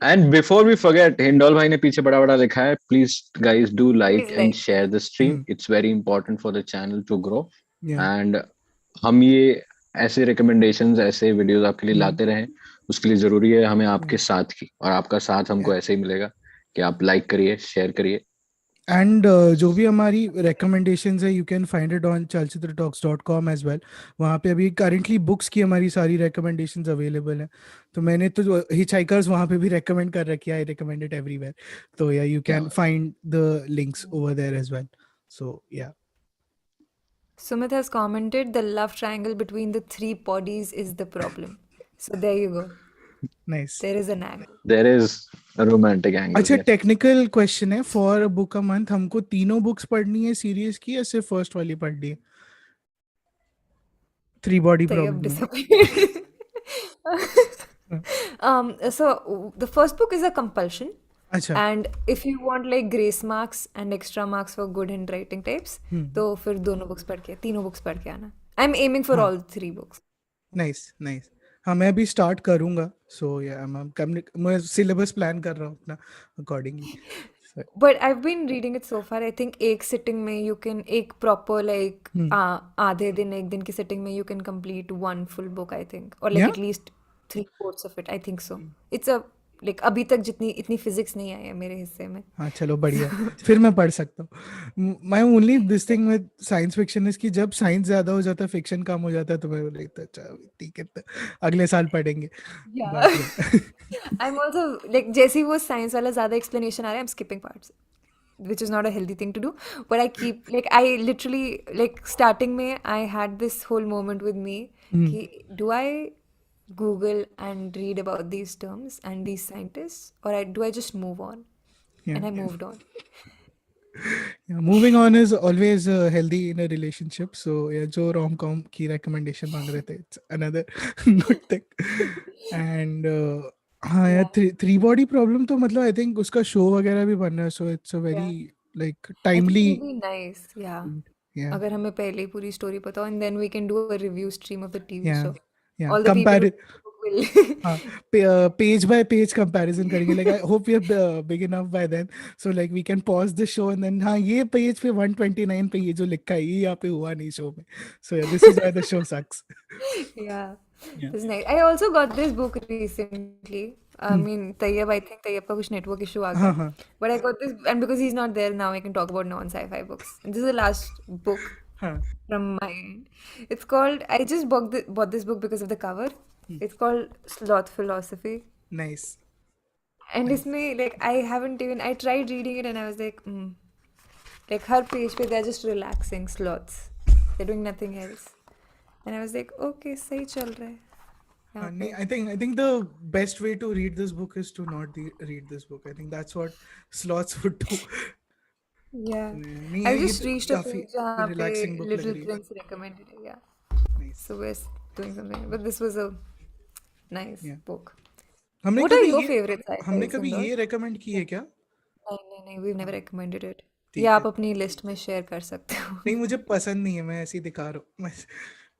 and before we forget, Hindol भाई ने पीछे बड़ा बड़ा लिखा है, please guys do like Please and like. Share the stream, hmm, it's very important for the channel to grow. yeah, and हम ये ऐसे रिकमेंडेशंस, ऐसे वीडियोस आपके लिए hmm, लाते रहें, उसके लिए जरूरी है हमें yeah, आपके साथ की, और आपका साथ yeah. हमको ऐसे ही मिलेगा कि आप लाइक करिए, शेयर करिए। एंड जो भी हमारी recommendations है you can find it on chalchitratalks.com as well. वहाँ पे अभी करेंटली बुक्स की हमारी सारी recommendations अवेलेबल हैं। तो मैंने तो हिचहाइकर्स वहाँ पे भी recommend कर रखी है, आई recommend it everywhere। तो या यू क्या कैन बात। Find the links over there as well. So ya Sumit has commented the love triangle between the three bodies is the problem. So there you go. Nice. There is an angle. There is romantic angle, अच्छा, yes. Technical question है, for book a month हमको तीनों books पढ़नी है series की या सिर्फ first वाली पढ़नी है? थ्री बॉडी Tayyab प्रॉब्लम में। disappeared. हाँ, So the first book is a compulsion, अच्छा। and if you want like grace marks and extra marks for good handwriting types, तो फिर दोनों books पढ़ के, तीनों books पढ़ के आना. I'm aiming for हाँ, all three books. Nice nice. हाँ, मैं अभी स्टार्ट करूंगा। सो या मैं सिलेबस प्लान कर रहा हूँ अपना accordingly. But I've been reading it so far. I think एक sitting में you can, एक proper like आधे दिन, एक दिन की sitting में you can complete one full book, I think, or like या at least 3/4 of it. I think so. It's a like अभी तक जितनी इतनी physics नहीं आई है मेरे हिस्से में. हाँ, चलो बढ़िया है। फिर मैं पढ़ सकता हूँ। My only this thing with science fiction is कि जब साइंस ज्यादा हो जाता है फिक्शन कम हो जाता है, तो मैं देखता अच्छा ठीक है, तो अगले साल पढ़ेंगे। Yeah. बट या I'm also like जैसे ही वो science वाला ज़्यादा explanation आ रहा है, I'm skipping parts, which is not a healthy thing to do. But I keep like I literally like starting में I had this whole moment with me कि do I Google and read about these terms and these scientists, or do I just move on? And I moved on. Moving on is always healthy in a relationship. So ya जो rom com की recommendation मांग रहे थे, it's another good thing. And हाँ यार, Yeah. Three body problem तो मतलब I think उसका शो वगैरह भी बन रहा है, so it's a very Yeah. Like I think timely. it'll be nice. Yeah. या अगर हमें पहले ही पूरी स्टोरी पता हो, and then we can do a review stream of the TV या show. या All the people who compare, read the book will. हाँ, पेज बाय पेज कंपैरिजन करेंगे। Like I hope we are big enough by then, so like we can pause the show and then हाँ, ये page पे 129 पे ये जो लिखा है ये यहाँ पे हुआ नहीं शो में। So yeah this is why the show sucks. Yeah, yeah it's nice. I also got this book recently. I mean, Tayyab, I think Tayyab का कुछ network issue आ हाँ गया. हाँ But I got this, and because he's not there now, I can talk about non-sci-fi books. And this is the last book हाँ, from my end. It's called, I just bought this book because of the cover. It's called Sloth Philosophy. Nice And nice. इसमें, like, I haven't even, I tried reading it and I was like, like, her page पे they're just relaxing sloths. They're doing nothing else. And I was like, okay, सही चल रहा है यहाँ नहीं, पे. I think the best way to read this book is to not read this book. I think that's what sloths would do. Yeah. नहीं, I ये just तो reached a काफी page जहाँ पे रिलैक्सिंग बुक लग Little रही है। Prince recommended it. Yeah. Nice. So doing something. But this was a nice Yeah. book. हमने What are कभी your ये favorite हमने sci-fis, कभी Hindol? ये रेकमेंड की है क्या? नहीं, we've never हाँ, recommended it. या ठीक है. आप अपनी लिस्ट में शेयर कर सकते नहीं, हो. मुझे पसंद नहीं है, मैं ऐसे ही दिखा रहा हूँ.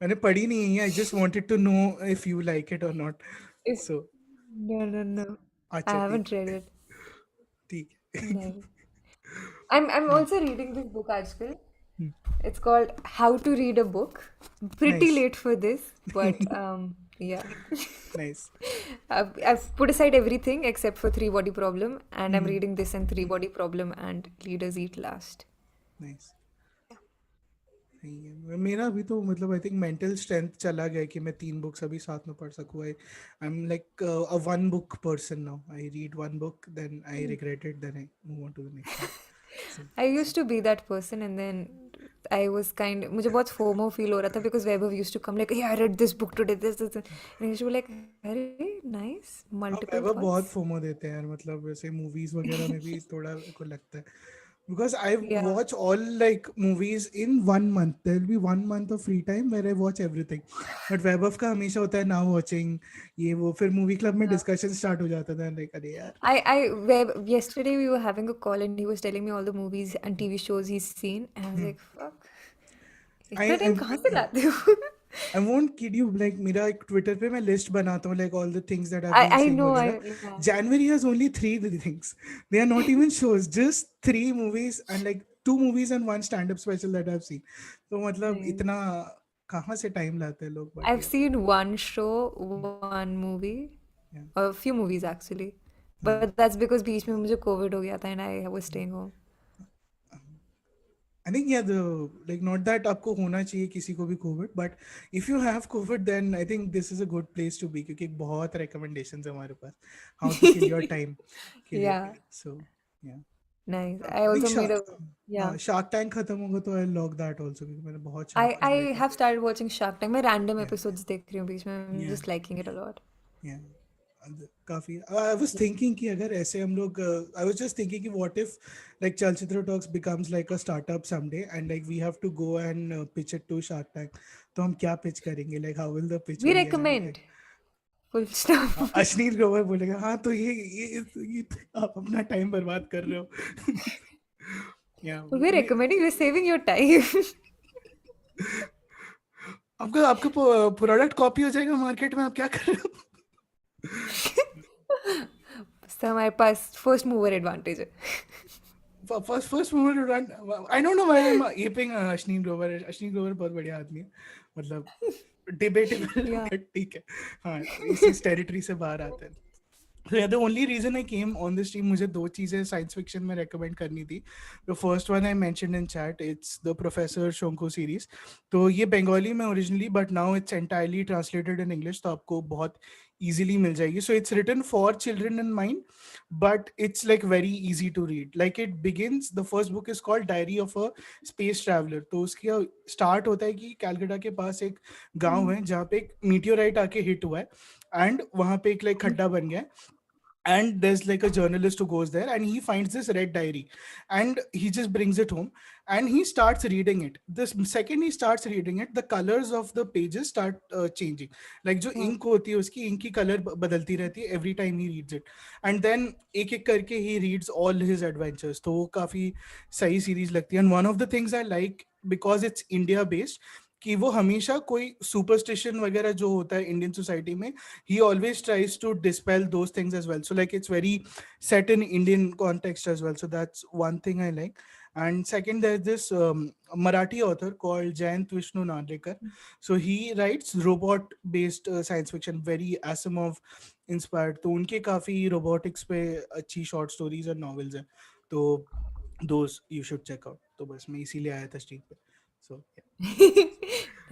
मैंने पढ़ी नहीं है. I just wanted to know if you like it और not. If so no. I अच्छा, ठीक haven't read it. ठीक है. No. I'm हाँ. also reading this book आजकल. It's called How to Read a Book. Pretty nice. late for this, but yeah. Nice. I've put aside everything except for Three Body Problem, and I'm reading this and Three Body Problem and Leaders Eat Last. Nice. नहीं है, मेरा अभी तो मतलब I think mental strength चला गया कि मैं 3 बुक्स अभी साथ में पढ़ सकूँ. I am like a one book person now. I read one book, then I regret it, then I move on to the next one. So I used to be that person, and then I was मुझे बहुत FOMO feel हो रहा था because Vaibhav used to come like, hey, I read this book today, this. And he used to be like, अरे nice, हाँ, multiple वैभव बहुत thoughts. FOMO देते हैं यार. मतलब वैसे मूवीज वगैरह में भी थोड़ा को लगता है. Because I Yeah. watch all like movies in 1 month. There will be 1 month of free time where I watch everything. But वैभव का हमेशा होता है now watching ये वो. फिर मूवी क्लब में डिस्कशन स्टार्ट हो जाता था. Like अरे यार. Yesterday we were having a call and he was telling me all the movies and TV shows he's seen, and I was like, fuck, इतना I टाइम कहाँ से लाते हो? I won't kid you, like मेरा एक Twitter पे मैं list बनाता हूँ like all the things that I've I been I seeing know, वगैरह. yeah. January has only 3 things. They are not even shows, just 3 movies and like 2 movies and 1 stand-up special that I've seen. तो मतलब Nice. इतना कहाँ से time लाते हैं लोग. But I've yeah, seen one show, one movie, yeah. a few movies actually, but that's because बीच में मुझे COVID हो गया था and I was staying home. I think yeah, the like not that आपको होना चाहिए किसी को भी COVID, but if you have COVID, then I think this is a good place to be क्योंकि बहुत recommendations है हमारे पास how to kill your time के लिए. Yeah, So yeah. nice. हाँ, I I think also made a yeah. Shark tank खत्म होगा तो आई लॉग दैट आल्सो क्योंकि मैंने बहुत शार्क I टैंक देखा. have started watching Shark Tank. मैं random Yeah, episodes देख रही हूँ बीच में. I'm yeah, just liking it a lot. yeah. काफी आई वाज थिंकिंग कि अगर ऐसे हम लोग आई वाज जस्ट थिंकिंग कि what if like Chalchitra Talks becomes like a startup someday and like we have to go and pitch it to Shark Tank. तो हम क्या पिच करेंगे, like how will the pitch We be and recommend full stop. Ashneer Grover बोलेगा हाँ तो ये आप अपना टाइम बर्बाद कर रहे हो. या We're recommending. You're saving your time. आपका आपका प्रोडक्ट कॉपी हो जाएगा मार्केट में, आप क्या कर रहे हो. So हमारे पास first mover advantage है. First moment run. I don't know why I M aping Ashneer Grover. Ashneer Grover बहुत बढ़िया आदमी है, मतलब डिबेटेबल. Yeah. बट ठीक है. हाँ, इस टेरिटरी से बाहर आते हैं. So yeah, the only reason I came on this stream, मुझे 2 चीजें साइंस फिक्शन में recommend करनी थी. The first one I mentioned in chat, it's the Professor Shonko series. तो ये बंगाली में originally, but now it's entirely translated in English, तो आपको बहुत easily मिल जाएगी. So it's written for children in mind, but it's like very easy to read. Like it begins, the first book is called Diary of a Space Traveler. तो उसका start होता है कि कैलकाटा के पास एक गांव है जहाँ पे एक meteorite आके hit हुआ है and वहाँ पे एक like खड्डा बन गया है. And there's like a journalist who goes there and he finds this red diary and he just brings it home and he starts reading it. This second he starts reading it, the colors of the pages start changing. Like जो ink होती है उसकी ink की color बदलती रहती है every time he reads it. And then एक एक करके he reads all his adventures. तो वो काफी सही series लगती है. And one of the things I like, because it's India based, कि वो हमेशा कोई सुपरस्टिशन वगैरह जो होता है इंडियन सोसाइटी में, he always tries to dispel those things as well. So like it's very set in Indian context as well. So that's one thing I like. And second, there's this Marathi author called Jayant Vishnu Narlikar. So he writes robot based science fiction, very Asimov inspired. तो उनके काफी robotics पे अच्छी short stories और novels हैं. तो those you should check out. तो बस मैं इसीलिए आया था स्ट्रीट पे. So yeah.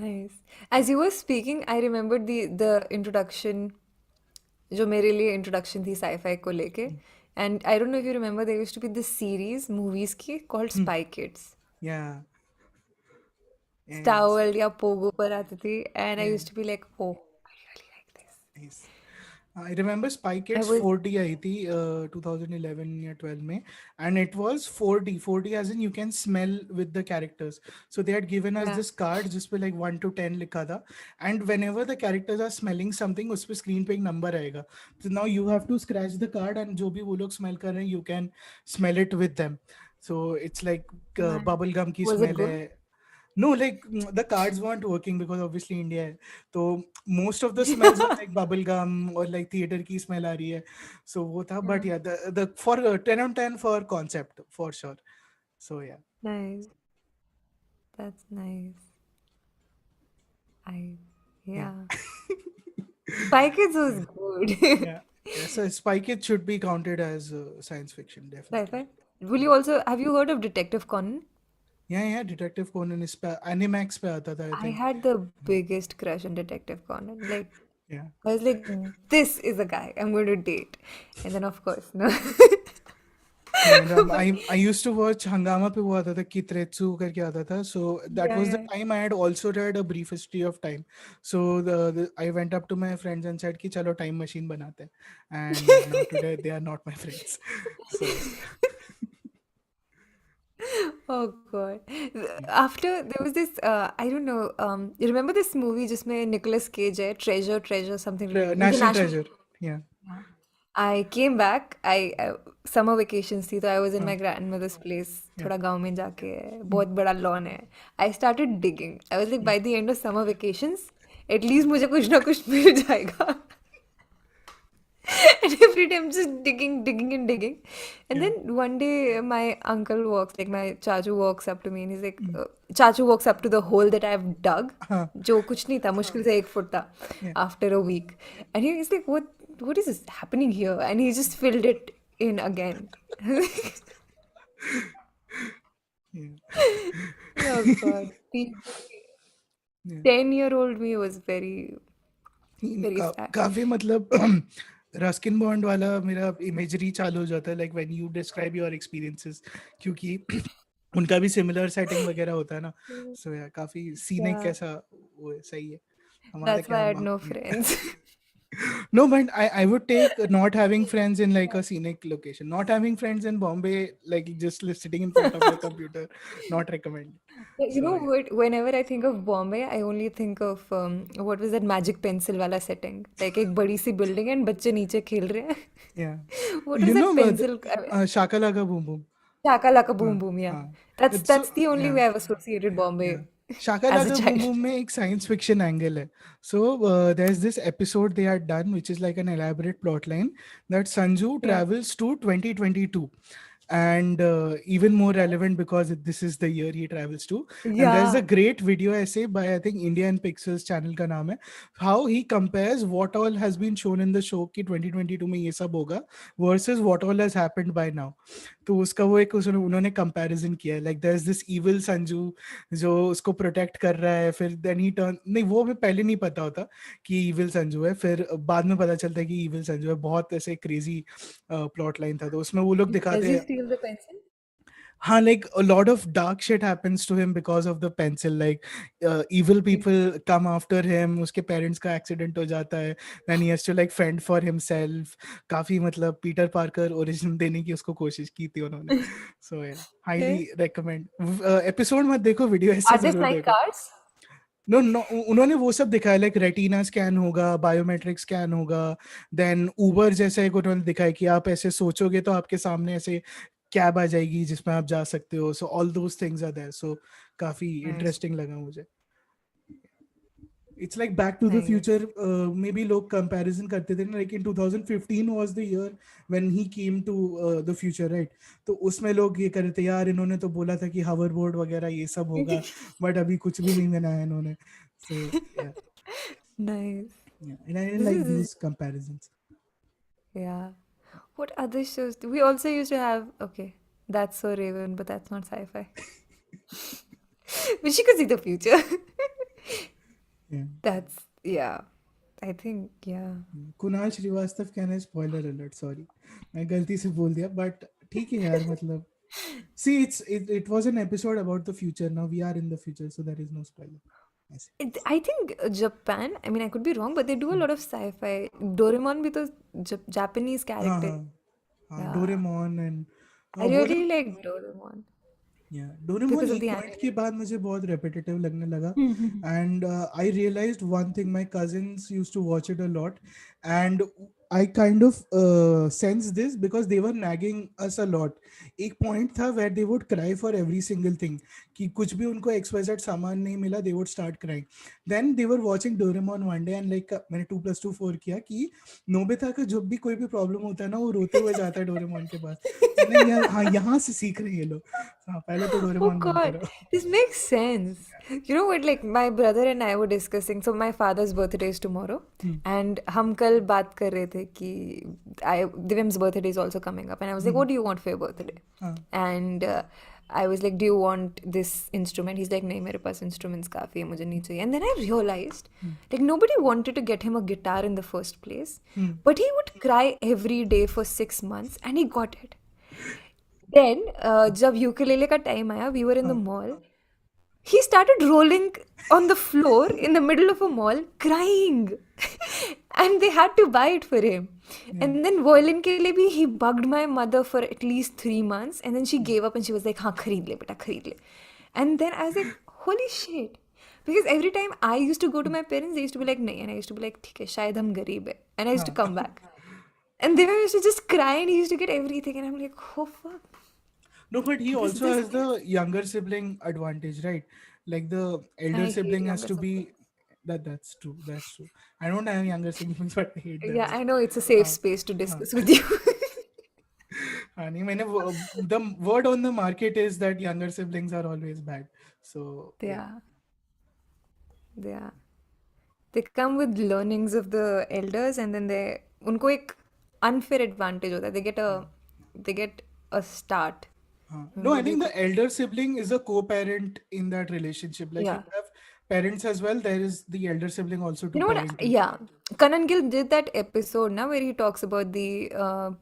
Nice. As you were speaking, I remembered the introduction, जो मेरे लिए introduction थी sci-fi को लेके. And I don't know if you remember, there used to be this series movies की called Spy Kids. Yeah. Yes. Star World या Pogo पर आती थी, and I Yeah. used to be like, oh, I really like this. Yes. I remember Spy I Kids was 4D आई थी 2011 या 12 में, and it was 4D. 4D as in you can smell with the characters. So they had given us yeah this card जिस पे like 1 to 10 लिखा था, and whenever the characters are smelling something उस पे screen पे एक number आएगा. So now you have to scratch the card and जो भी वो लोग smell कर रहे हैं you can smell it with them. So it's like man. bubble gum की Was it smell good? है. No, like the cards weren't working because obviously India है. So most of the smells were like bubble gum or like theater की smell आ रही है. So वो था, Yeah. but yeah, the for 10 on 10 for concept for sure. So yeah, Nice. That's nice. I yeah, yeah. Spy Kids was yeah, good. yeah. Yeah, so Spy Kids should be counted as science fiction, definitely. Sci-fi. Will Yeah, you also have you heard of Detective Conan? yeah, yeah. Detective Conan is Animax पे आता था, I I think. had the biggest crush on Detective Conan. Like Yeah. I was like, this is a guy I'm going to date. And then of course, no. No, and But I used to watch Hangama पे वो आता था Kitretsu करके आता था. So that yeah, was the yeah. time I had also read A Brief History of Time. So I went up to my friends and said कि चलो time machine बनाते हैं. And now today they are not my friends. So Oh God. yeah. After there was this I don't know, you remember this movie जिसमें Nicolas Cage है, Treasure something National International. Treasure. Yeah. Yeah. I came back. Summer vacations थी तो I was in हाँ, my grandmother's place. yeah. थोड़ा गांव में जाके है, बहुत बड़ा lawn है. I started digging. I was like by the end of summer vacations, at least मुझे कुछ ना कुछ मिल जाएगा. And every day I'm just digging and digging. And Yeah. then one day my uncle walks, like my chachu walks up to me and he's like, chachu walks up to the hole that I've dug. हाँ, जो कुछ नहीं था, मुश्किल से 1 foot था. yeah. After a week, and he's like, what is this happening here? And he just filled it in again. Yeah. Oh God, the Yeah. 10-year-old me was very very sad. काफी मतलब Ruskin bond वाला मेरा imagery चालू हो जाता है like when you describe your experiences, क्योंकि उनका भी सिमिलर सेटिंग वगैरह होता है ना. सो या काफी सीनिक Yeah, ऐसा वो है, सही है. हमारा that's why क्या I had no friends. no, but I would take not having friends in like a scenic location, not having friends in Bombay, like just sitting in front of your computer, not recommend. You So know yeah, what? Whenever I think of Bombay, I only think of what was that magic pencil wala setting? Like एक बड़ी सी building and बच्चे नीचे खेल रहे हैं. yeah. What was You that know pencil? Shakalaka Boom Boom. Shakalaka हाँ, Boom Boom. Yeah, हाँ. that's It's so that's the only yeah. way I've associated Yeah. Bombay as a Shakalaka Boom child. Boom में एक science fiction angle है. So there's this episode they had done which is like an elaborate plot line that Sanju Yeah, travels to 2022, and even more relevant because this is the year he travels to. And there's a yeah. great video essay by I think Indian Pixels channel का नाम है, how he compares what all has been shown in the show कि 2022 में ये सब होगा versus what all has happened by now. तो उसका वो एक उन्होंने कंपैरिजन किया है, like there is this evil Sanju जो उसको प्रोटेक्ट कर रहा है, फिर देन ही टर्न, नहीं वो हमें पहले नहीं पता होता कि इविल संजू है, फिर बाद में पता चलता है कि इविल संजू है. बहुत ऐसे क्रेजी प्लॉट लाइन था. तो उसमें वो लोग Does दिखाते he हैं, steal the pencil? हाँ, like a lot of dark shit happens to him because of the pencil, like evil people come after him, उसके parents का accident हो जाता है, then he has to like fend for himself. काफी मतलब Peter Parker origin देने की उसको कोशिश की थी उन्होंने. So yeah, highly Okay. recommend. Episode मत देखो, वीडियो ऐसे Are they जरूर flying देखो. cars? नो नो, उन्होंने वो सब दिखाया, लाइक रेटिना स्कैन होगा, बायोमेट्रिक स्कैन होगा, देन उबर जैसा एक उन्होंने दिखाया कि आप ऐसे सोचोगे तो आपके सामने ऐसे कैब आ जाएगी जिसमें आप जा सकते हो. So all those things are there. So काफी Nice, इंटरेस्टिंग लगा मुझे. It's like back to the nice. Future. Maybe लोग कंपैरिजन करते थे ना, like in 2015 was the year when he came to the future, right? तो उसमें लोग ये कर रहे थे, यार इन्होंने तो बोला था कि हावर बोर्ड वगैरह ये सब होगा, बट अभी कुछ भी नहीं बनाया इन्होंने. सो या, Nice. and I didn't This like is these comparisons. yeah. What other shows? We also used to have. Okay, that's so Raven, but that's not sci-fi. But she could see the future. Yeah. That's yeah. I think yeah. Kunal Srivastava कहना है spoiler alert, sorry मैं गलती से बोल दिया, but ठीक है यार, मतलब see it was an episode about the future, now we are in the future, so there is no spoiler. ऐसे. I think Japan, I mean, I could be wrong, but they do a lot of sci-fi. Doraemon भी तो Japanese हाँ character. हाँ हाँ, Yeah. Doraemon and I वो really ना. like Doraemon Doraemon because of एक the point के anime. बाद मुझे बहुत रेपिटेटिव लगने लगा, and I realized one thing, my cousins used to watch it a lot, and I kind of sense this because they were nagging us a lot. एक point था where they would cry for every single thing, कि कुछ भी उनको XYZ सामान नहीं मिला, they would start crying. Then they were watching Doraemon one day, and like मैंने 2+2 4 किया कि नोबिता का जब भी कोई भी प्रॉब्लम होता है ना, वो रोते हुए जाता है डोरेमोन के पास. मैंने यार हाँ, यहाँ से सीख रहे हैं ये लोग. हाँ, पहले तो Oh डोरेमोन बंद God, करो. this makes sense. You know what? Like my brother and I were discussing. So my father's birthday is tomorrow, and हम कल बात कर रहे थे कि Divim's birthday is also coming up, and I was like, "What do you want for your birthday?" हाँ And I was like, "Do you want this instrument?" He's like, "नहीं, मेरे पास instruments काफी है, मुझे नहीं चाहिए." And then I realized, like nobody wanted to get him a guitar in the first place, but he would cry every day for 6 months, and he got it. Then, जब ukulele का time आया, we were in the mall. He started rolling on the floor in the middle of a mall, crying, and they had to buy it for him. And then violin के लिए भी he bugged my mother for at least 3 months, and then she gave up and she was like, हाँ खरीद ले बेटा खरीद ले. And then I was like, holy shit. Because every time I used to go to my parents, they used to be like, नहीं, and I used to be like, ठीक है, शायद हम गरीब है, and I used to come back. And they used to just cry, and he used to get everything, and I'm like, oh fuck. No, but he This also this has the younger sibling advantage, right? Like the elder I hate sibling has younger to be. siblings. That's true. That's true. I don't have younger siblings, but I hate them. Yeah, I know it's a safe हाँ space to हाँ discuss with you. हाँ, नहीं मैंने the word on the market is that younger siblings are always bad. So They yeah. are. They are. They come with learnings of the elders, and then they उनको एक unfair advantage होता है. They get a start. No, I think the elder sibling is a co-parent in that relationship. Like you Yeah. have parents as well, there is the elder sibling also to You know what? parent you. Yeah. Kanan Gill did that episode now where he talks about the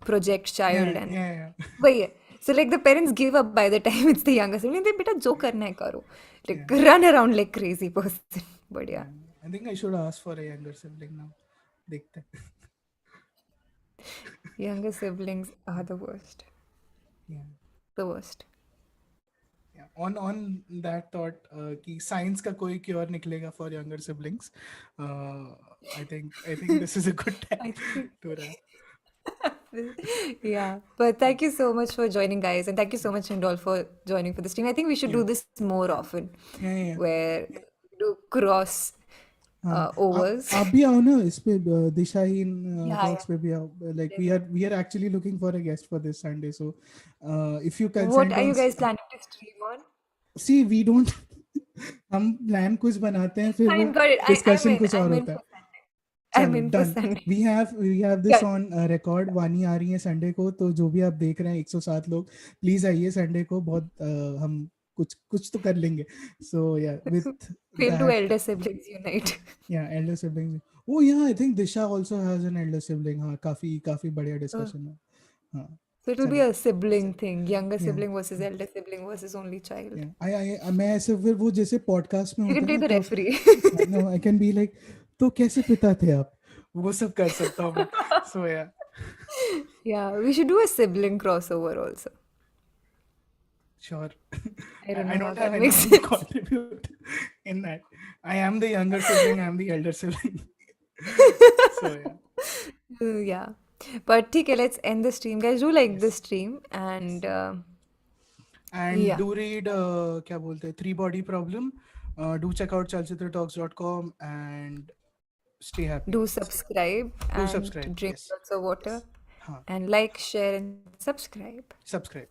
project child Yeah, and yeah. वही है. So like the parents give up by the time it's the younger sibling. They बेटा जो करना है करो. Like Yeah. run around like crazy person. But yeah. I think I should ask for a younger sibling now. देखते हैं. Younger siblings are the worst. Yeah. The worst. Yeah. On that thought, कि science का कोई cure निकलेगा for younger siblings. I think this is a good I time think. to wrap. Yeah, but thank you so much for joining, guys, and thank you so much, Hindol, for joining for this stream. I think we should do Yeah. this more often, Yeah. where we do cross हाँ, overs. आप भी आओ ना इस पे दिशाहीन Yeah, talks पे भी आओ. Like we are actually looking for a guest for this Sunday, so if you consent What are on you guys planning to stream on? see we don't हम प्लान कुछ बनाते हैं फिर वो Fine, got it. डिस्कशन कुछ और I'm in होता है. for Sunday. I'm चलो in for done. Sunday. we have this Done. on record. वानी आ रही है संडे को, तो जो भी आप देख रहे हैं 107 लोग प्लीज आइए संडे को. बहुत हम कुछ तो कर लेंगे. So yeah, with Fail to that, elder siblings unite. yeah, elder siblings. Oh yeah, I think Disha also has an elder sibling. हाँ, काफी बढ़िया डिस्कशन है. हाँ, So it'll be चलो. a sibling thing, younger Yeah. sibling versus elder sibling versus only child. Yeah. मैं ऐसे फिर वो जैसे पॉडकास्ट में You होता can है play ना, the तो referee. no, I can be like, तो कैसे पिता थे आप, वो सब कर सकता हूँ मैं. So yeah. Yeah, we should do a sibling crossover also. Sure. I don't know I how don't that have makes anything to sense. contribute in that. I am the younger sibling, I am the elder sibling. So yeah. Yeah. But okay, let's end the stream. Guys, do like this stream and And yeah. do read क्या बोलते हैं, 3 Body Problem. Do check out chalchitratalks.com and stay happy. Do subscribe Do and subscribe. drink Yes. lots of water हाँ, and like, share and subscribe. subscribe.